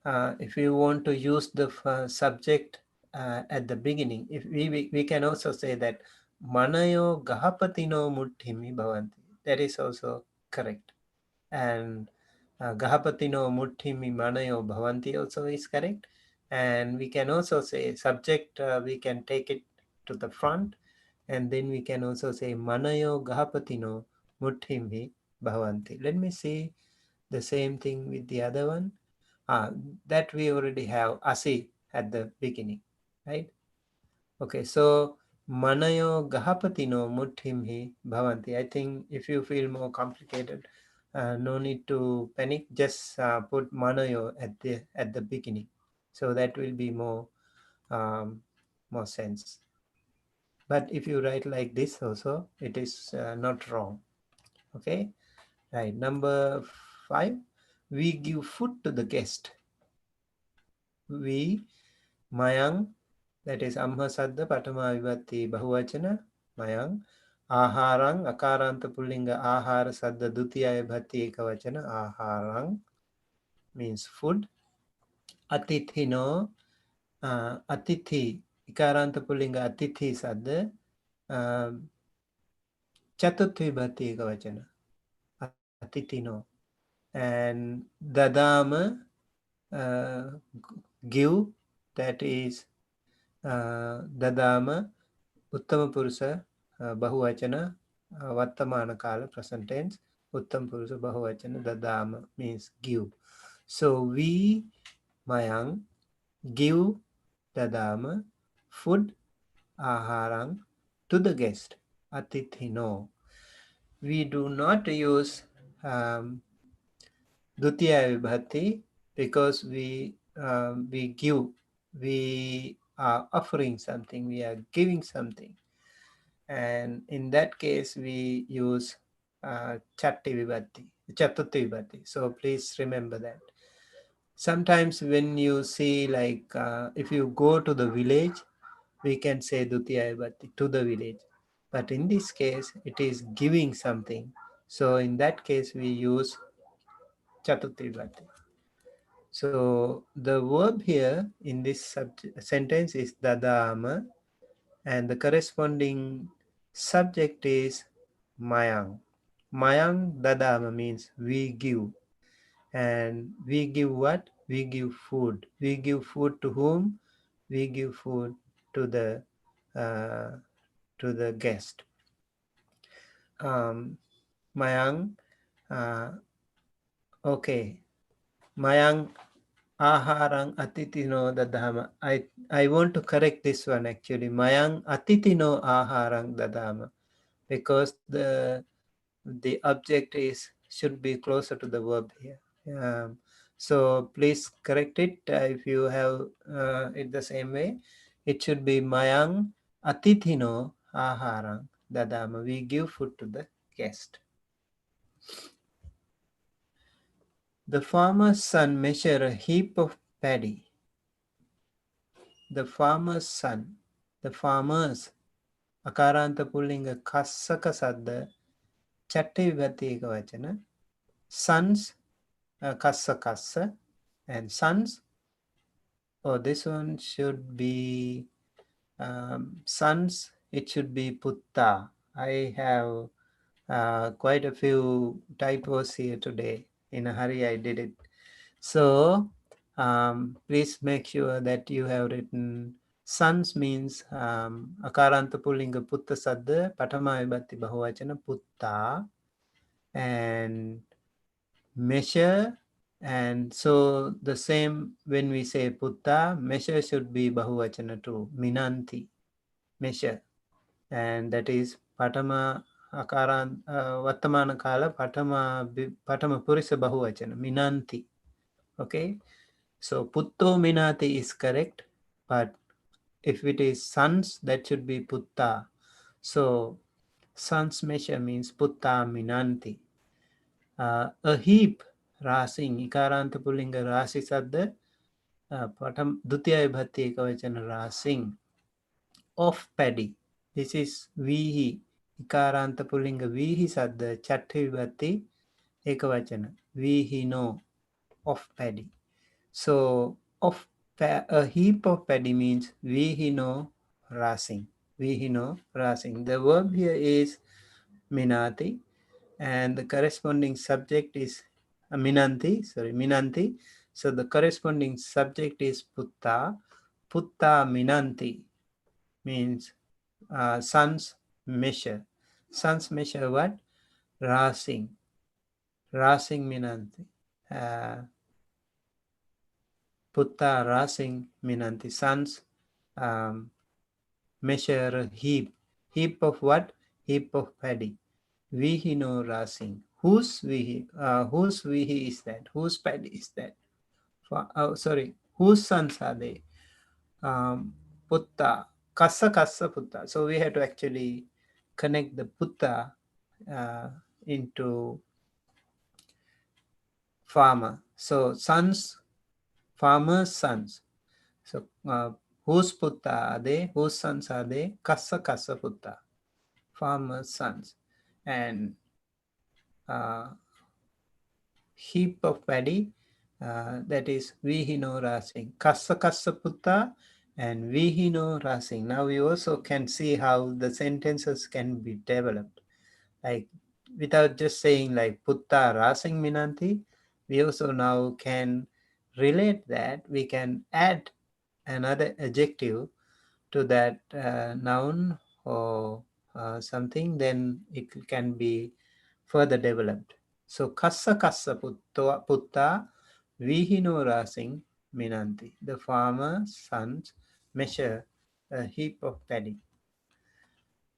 A: If you want to use the subject at the beginning, if we can also say that manayo gahapatino muttimi bhavanti. That is also correct. And gahapatino muttimi manayo bhavanti also is correct. And we can also say subject, we can take it to the front, and then we can also say manayo gahapatino muttimi bhavanti. Let me see the same thing with the other one. That we already have asi at the beginning, right? Okay, so manayo gahapatino mutthihi bhavanti. I think if you feel more complicated, no need to panic. Just put manayo at the beginning, so that will be more sense. But if you write like this also, it is not wrong. Okay, right. Number 5, we give food to the guest. We mayang, that is amma sadda patama vibhatti bahuvachana mayang. Aharang, akaranta pullinga ahara sadda dutiya vibhatti ekavachana aharang. means food. Atithino, atithi, ikārānta pullinga atithi sadda, chatutthi ekavachana, atithino. And dadama, give, that is dadama, uttama purusa, bahuvachana, vartamana kala, present tense, uttama purusa bahuvachana, dadama means give. So we, Mayang, give dadama food, aharang, to the guest, atithino. We do not use dutiya vibhati because we give, we are offering something, we are giving something, and in that case we use chatti vibhati, chatuthi vibhati. So please remember that. Sometimes when you see, like if you go to the village, we can say dutiya vibhati, to the village, but in this case it is giving something, so in that case we use chatuthi vibhati. So the verb here in this sentence is dadama, and the corresponding subject is mayang. Mayang dadama means we give. And we give what? We give food. We give food to whom? We give food to the guest. Mayang, okay. Mayang aharang atitino dadama. I want to correct this one actually. Mayang atitino aharang dadama, because the object should be closer to the verb here. So please correct it if you have it the same way. It should be mayang atithino aharang dadama. We give food to the guest. The farmer's son measured a heap of paddy. The farmer's son. The farmer's. Akaranta pullinga kassaka sadda. Chatti vibhati ekavachana. Sons, kassa kassa, and sons. Oh, this one should be sons. It should be putta. I have quite a few typos here today. In a hurry, I did it. So please make sure that you have written sons means akaranta pullinga putta sadda patama vibhati bahuvachana putta, and measure. And so the same when we say putta, measure should be bahuvachana too, minanti, measure, and that is patama akaran vartamana kala patama purisa bahuvachana minanti. Okay, so putto minati is correct, but if it is sons, that should be putta. So sons measure means putta minanti. A heap, rasing, ikārānta pullinga rasi sadda, patam dutiya vibhati ekavachana rasing, of paddy. This is vihi, ikārānta pullinga vihi sadda, chatti vibhati ekavachana, vihino, of paddy. So of a heap of paddy means vihino rasing. Vihino rasing. The verb here is minati, and the corresponding subject is minanti. So the corresponding subject is putta. Putta minanti means sons measure. Sons measure what? Rasing. Rasing minanti. Putta rasing minanti. Sons measure a heap. Heap of what? Heap of paddy. Vihino rasing. Whose vihi? Whose vihi is that? Whose paddy is that? Sorry. Whose sons are they? Putta. Kassa putta. So we have to actually connect the putta into farmer. So sons, farmer's sons. So whose putta are they? Whose sons are they? Kassa putta. Farmer's sons. And heap of paddy. that is vihino rasing. Kassa kassa putta and vihino rasing. Now we also can see how the sentences can be developed. Like without just saying like putta rasing minanti, we also now can relate that. We can add another adjective to that noun or something, then it can be further developed. So kassa kassa putta vihino rasing minanti. The farmer's sons measure a heap of paddy.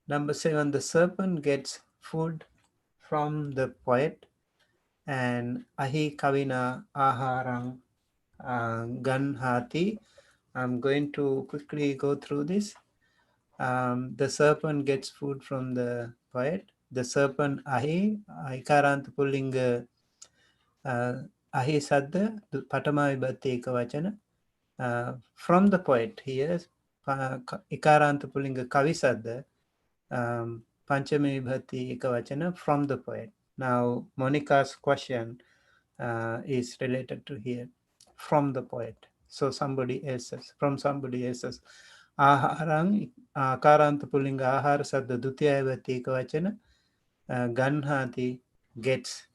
A: Number 7, the serpent gets food from the poet, and ahi kavina aharang ganhati. I'm going to quickly go through this. The serpent gets food from the poet. The serpent ahi, ikārānta pullinga ahi sadda, patama vibhatti ekavachana. From the poet here, ikārānta pullinga kavi sadda, panchami vibhatti ekavachana, from the poet. Now, Monica's question is related to here, from the poet. So somebody else's, from somebody else's. Aharang, akaranta pullinga ahara sadda dutya vibhatti ekavachana, ganhati, gets,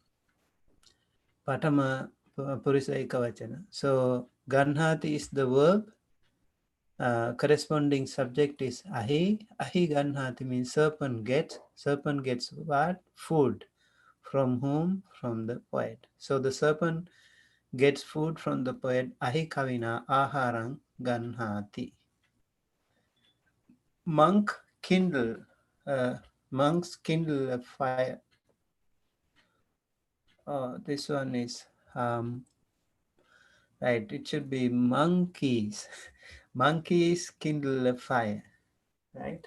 A: patama purisa ekavachana. So ganhati is the verb. Corresponding subject is ahi. Ahi ganhati means serpent gets. Serpent gets what? Food. From whom? From the poet. So the serpent gets food from the poet. Ahi kavina aharang ganhati. Monks kindle a fire. Oh, this one is right. It should be monkeys. Monkeys kindle a fire. Right.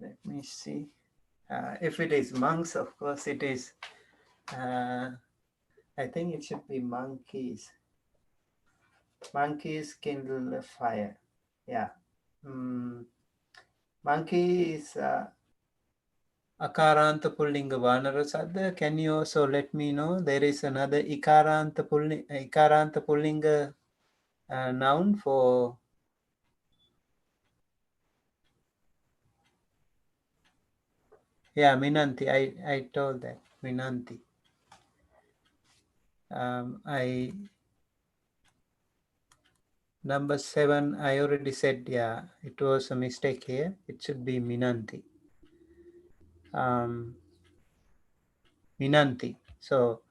A: Let me see. If it is monks, of course, it is. I think it should be monkeys. Monkeys kindle a fire. Yeah. Monkey is ikārānta pullinga vanara sadda. Can you also let me know? There is another ikārānta pullinga noun for minanti. I told that minanti. Number 7, I already said, it was a mistake here. It should be minanti. Minanti. So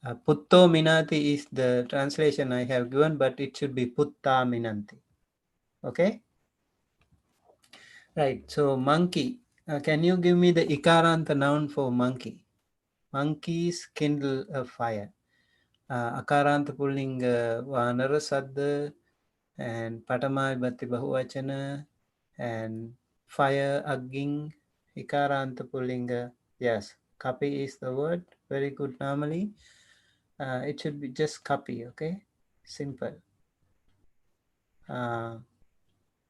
A: putto minati is the translation I have given, but it should be putta minanti. Okay? Right. So monkey. Can you give me the ikārānta noun for monkey? Monkeys kindle a fire. Akārānta pullinga vanara sadda, and patama vibhatti bahuvachana, and fire agging, ikārānta pullinga. Yes, kapi is the word. Very good. Normally it should be just kapi. Okay, simple.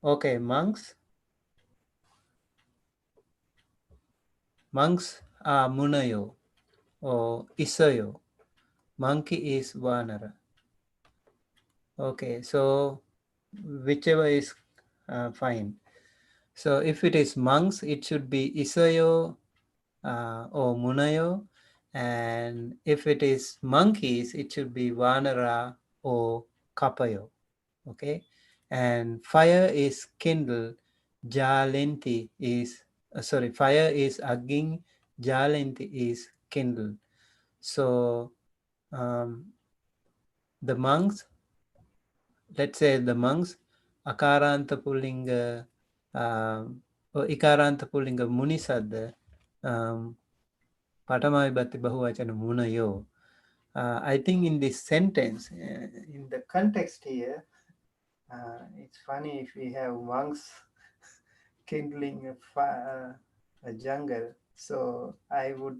A: Okay, monks are munayo or isayo. Monkey is vanara. Okay, so whichever is fine. So if it is monks, it should be isayo or munayo, and if it is monkeys, it should be vanara or kapayo. Okay, and fire is kindle, jalinti is fire is agging, jalinti is kindle. So the monks, let's say the monks, ikārānta pullinga munisadda, patama vibhatti bahuvachana munayo. I think in this sentence, in the context here, it's funny if we have monks kindling a jungle. So I would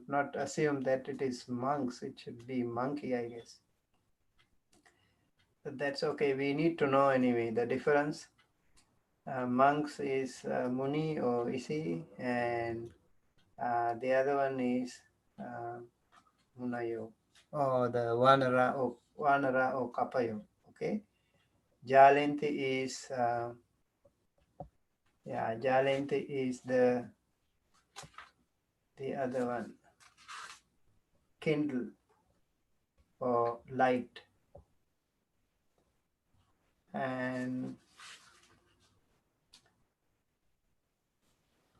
A: not assume that it is monks. It should be monkey, I guess. But that's okay. We need to know anyway the difference. Monks is muni or isi, and the other one is munayo, or the vanara or kapayo. Okay, jalenti is jalenti is the other one, kindle or light, and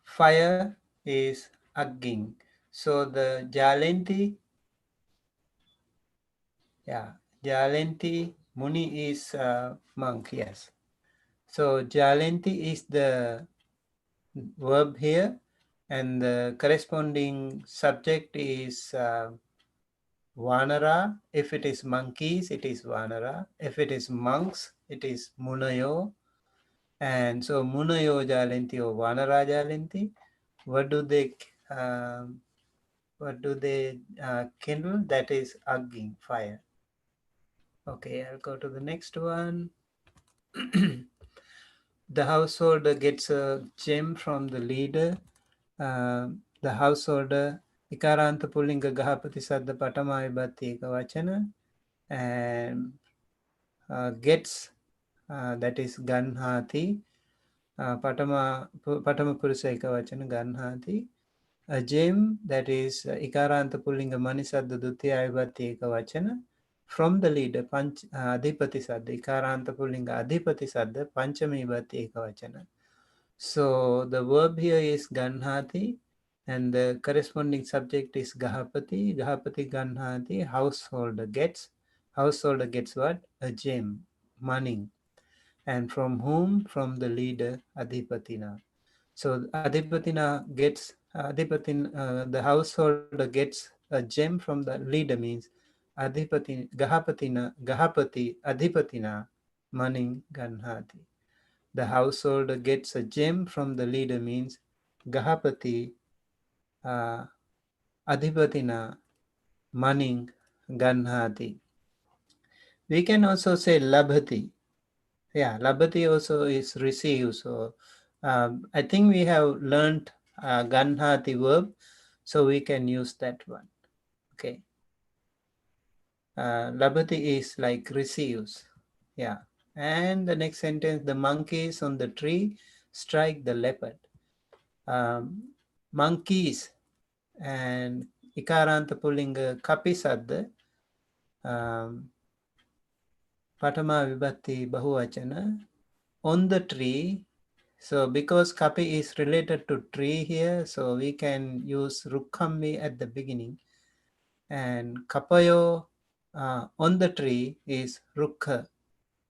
A: fire is agging. So the jalenti, jalenti muni is monk. Yes. So jalenti is the verb here, and the corresponding subject is vanara. If it is monkeys, it is vanara. If it is monks, it is munayo. And so munayo jalenti or vanara jalenti. What do they kindle? That is agging, fire. Okay, I'll go to the next one. The householder gets a gem from the leader. The householder, ikārānta pullinga gahapati sadda patama vibhatti ekavachana, and gets, that is ganhati, patama purusa ekavachana ganhati. A gem, that is ikārānta pullinga manisadda dutiya vibhatti ekavachana, from the leader, adhipati sadda, ikārānta pullinga adhipati sadda panchami vibhatti ekavachana. So the verb here is ganhati, and the corresponding subject is gahapati. Gahapati ganhati, householder gets. Householder gets what? A gem, money. And from whom? From the leader, adhipatina. So adhipatina gets, the householder gets a gem from the leader, means adhipati, gahapati, adhipatina, money, ganhati. The householder gets a gem from the leader, means gahapati, adhipatina, maning, ganhati. We can also say labhati. Yeah, labhati also is receive. So I think we have learned ganhati verb, so we can use that one. Okay. Labhati is like receives. Yeah. And the next sentence, the monkeys on the tree strike the leopard. Monkeys and ikārānta pullinga kapisadda, patama vibhatti bahuvachana, on the tree. So because kapi is related to tree here, so we can use rukhammi at the beginning. And kapayo, on the tree, is rukha.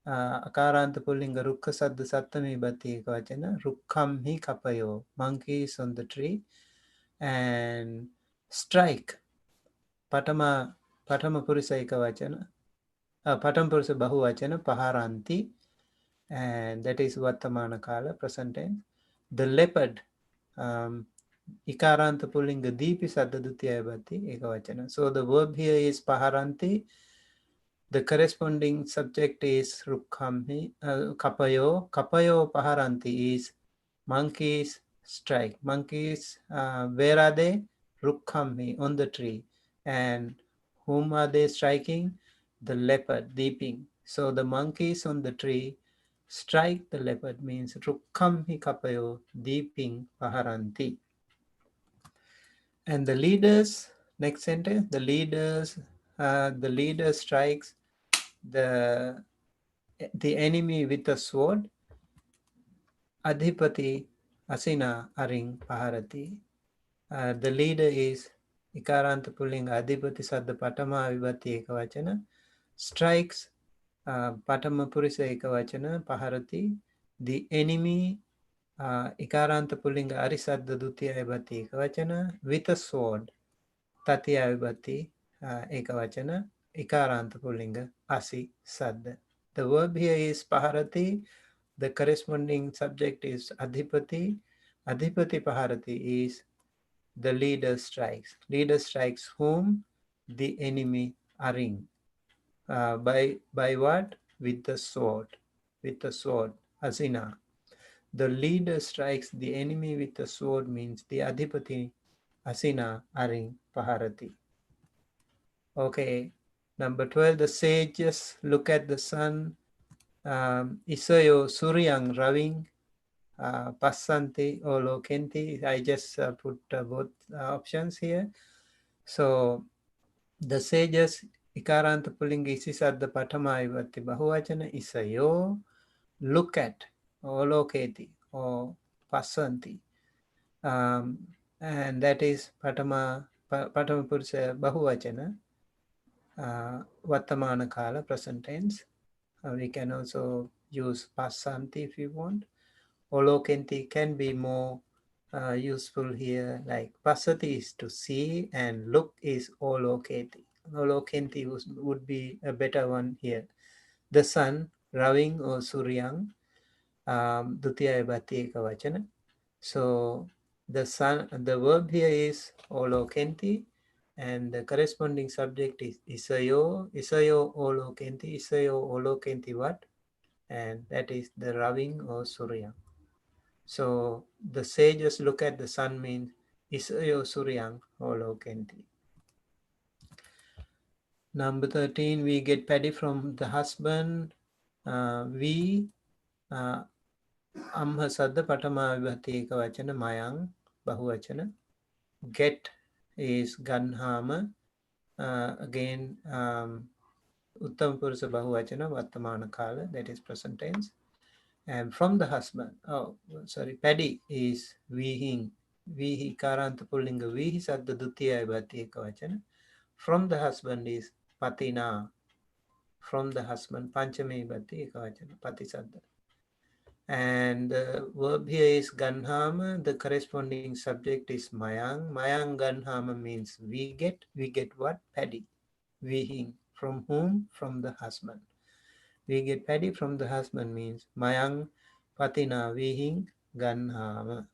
A: Akaranta pullinga rukha sadda sattami bhatti ekavachana, rukkhamhi kapayo, monkeys on the tree. And strike, patama purusa ekavachana, patama purusa bahuvachana, paharanti, and that is Vartamana Kala, present tense. The leopard, ikārānta pullinga deepi sadda dutiya vibhatti ekavachana. So the verb here is paharanti. The corresponding subject is rukhamhi, kapayo. Kapayo paharanti is monkeys strike. Monkeys, where are they? Rukhamhi, on the tree. And whom are they striking? The leopard, deeping. So the monkeys on the tree strike the leopard, means rukhamhi kapayo, deeping paharanti. And the leaders, next sentence, the leader strikes the enemy with a sword. Adhipati asina aring paharati. The leader is ikārānta pullinga adhipati sadda patama vibhatti ekavachana, strikes patama purisa ekavachana paharati, the enemy, ikārānta pullinga arisadda dutiya vibhatti ekavachana, with a sword, tatiya vibhatti ekavachana, ikārānta pullinga asi sadda. The verb here is paharati. The corresponding subject is adhipati. Adhipati paharati is the leader strikes. Leader strikes whom? The enemy aring. By what? With the sword. With the sword. Asina. The leader strikes the enemy with the sword, means the adhipati asina aring paharati. Okay. Number 12, the sages look at the sun. Isayo suryang raving passanti or lokenti. I just put both options here. So the sages ikārānta pullinga isisadda patama vibhatti bahuvachana isayo look at or loketi or passanti. And that is patama purusha bahuvachana, Vartamana kala, present tense. We can also use passanti if you want. Olokenti can be more useful here, like pasati is to see and look is oloketi. Olokenti would be a better one here. The sun, raving or suryang, dutiya vibhatti ekavachana. So the sun, the verb here is olokenti, and the corresponding subject is isayo. Isayo olokenti. Isayo olokenti what? And that is the raving or surya. So the sages look at the sun means isayo suryang olokenti. Number 13, we get paddy from the husband. We Amha sadda patama vibhatti ekavachana mayang bahuvachana. Get is ganhama. Again, Uttam Purusa Bahuvachana, Vartamana Kala, that is present tense. And from the husband, paddy is vihing. Vihi Karanta Pullinga Vihi Sadda Dutiya Vibhatti Ekavachana. From the husband is patina. From the husband, Panchami Vibhatti Ekavachana, Pati Sadda. And the verb here is ganhama. The corresponding subject is mayang. Mayang ganhama means we get what? Paddy. Vihing. From whom? From the husband. We get paddy from the husband means mayang patina vihing ganhama.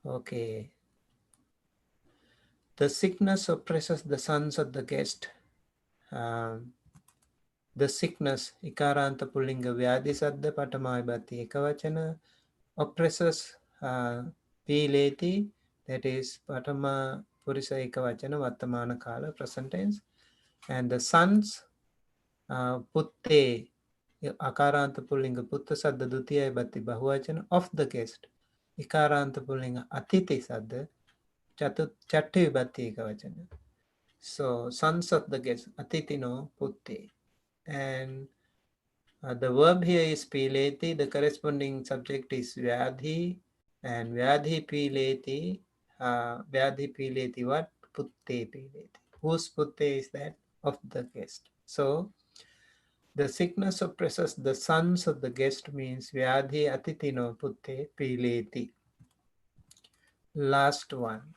A: Okay. The sickness oppresses the sons of the guest. The sickness, ikārānta pullinga vyādhi sadda patama vibhatti ekavachana, oppresses pileti, that is patama purisa ekavachana vartamana kala, present tense. And the sons, putte, akaranta pullinga putta sadda dutiya vibhatti bahuvachana, of the guest. Ikārānta pullinga atiti sadda chattha vibhatti ekavachana. So sons of the guest, atitino putte. And the verb here is pileti. The corresponding subject is vyadhi. And vyadhi pileti. Vyadhi pileti what? Putte pileti. Whose putte is that? Of the guest. So the sickness oppresses the sons of the guest means vyadhi atitino putte pileti. Last one.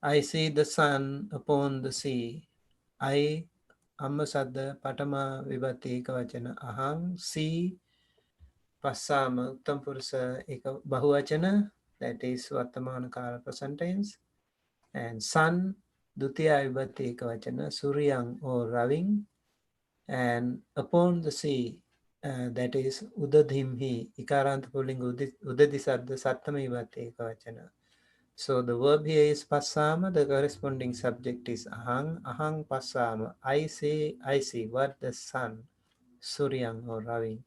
A: I see the sun upon the sea. I Amma sadda patama vibhatti ekavachana aham see passama uttam purusa eka bahuvachana, that is vartamana kala present tense. And sun dutiya vibhatti ekavachana suryang or raving. And upon the sea, that is udadhimhi ikārānta pullinga udadi sadda sattama vibhatti ekavachana. So the verb here is passama. The corresponding subject is ahang. Ahang passama. I see what? The sun, suryang or raving,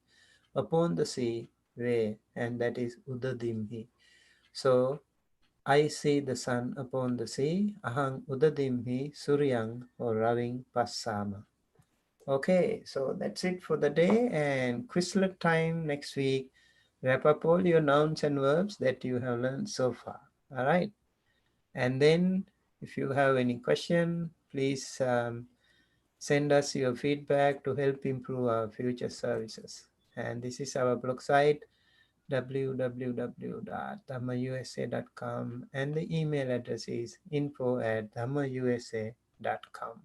A: upon the sea, where, and that is udadimhi. So I see the sun upon the sea. Ahang udadimhi suryang or raving passama. Okay, so that's it for the day, and Quizlet time next week. Wrap up all your nouns and verbs that you have learned so far. All right. And then if you have any question, please send us your feedback to help improve our future services. And this is our blog site, www.dhammausa.com, and the email address is info@dhammausa.com.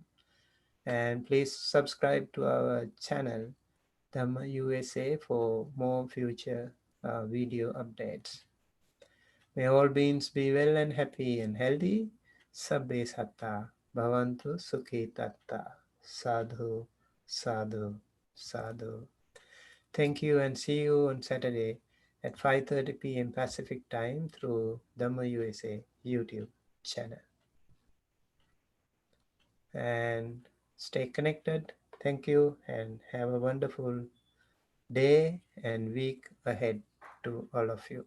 A: And please subscribe to our channel, Dhamma USA, for more future video updates. May all beings be well and happy and healthy. Sabbe satta bhavantu sukhi tatta. Sadhu, sadhu, sadhu. Thank you, and see you on Saturday at 5:30 p.m. Pacific time through Dhamma USA YouTube channel. and stay connected. Thank you and have a wonderful day and week ahead to all of you.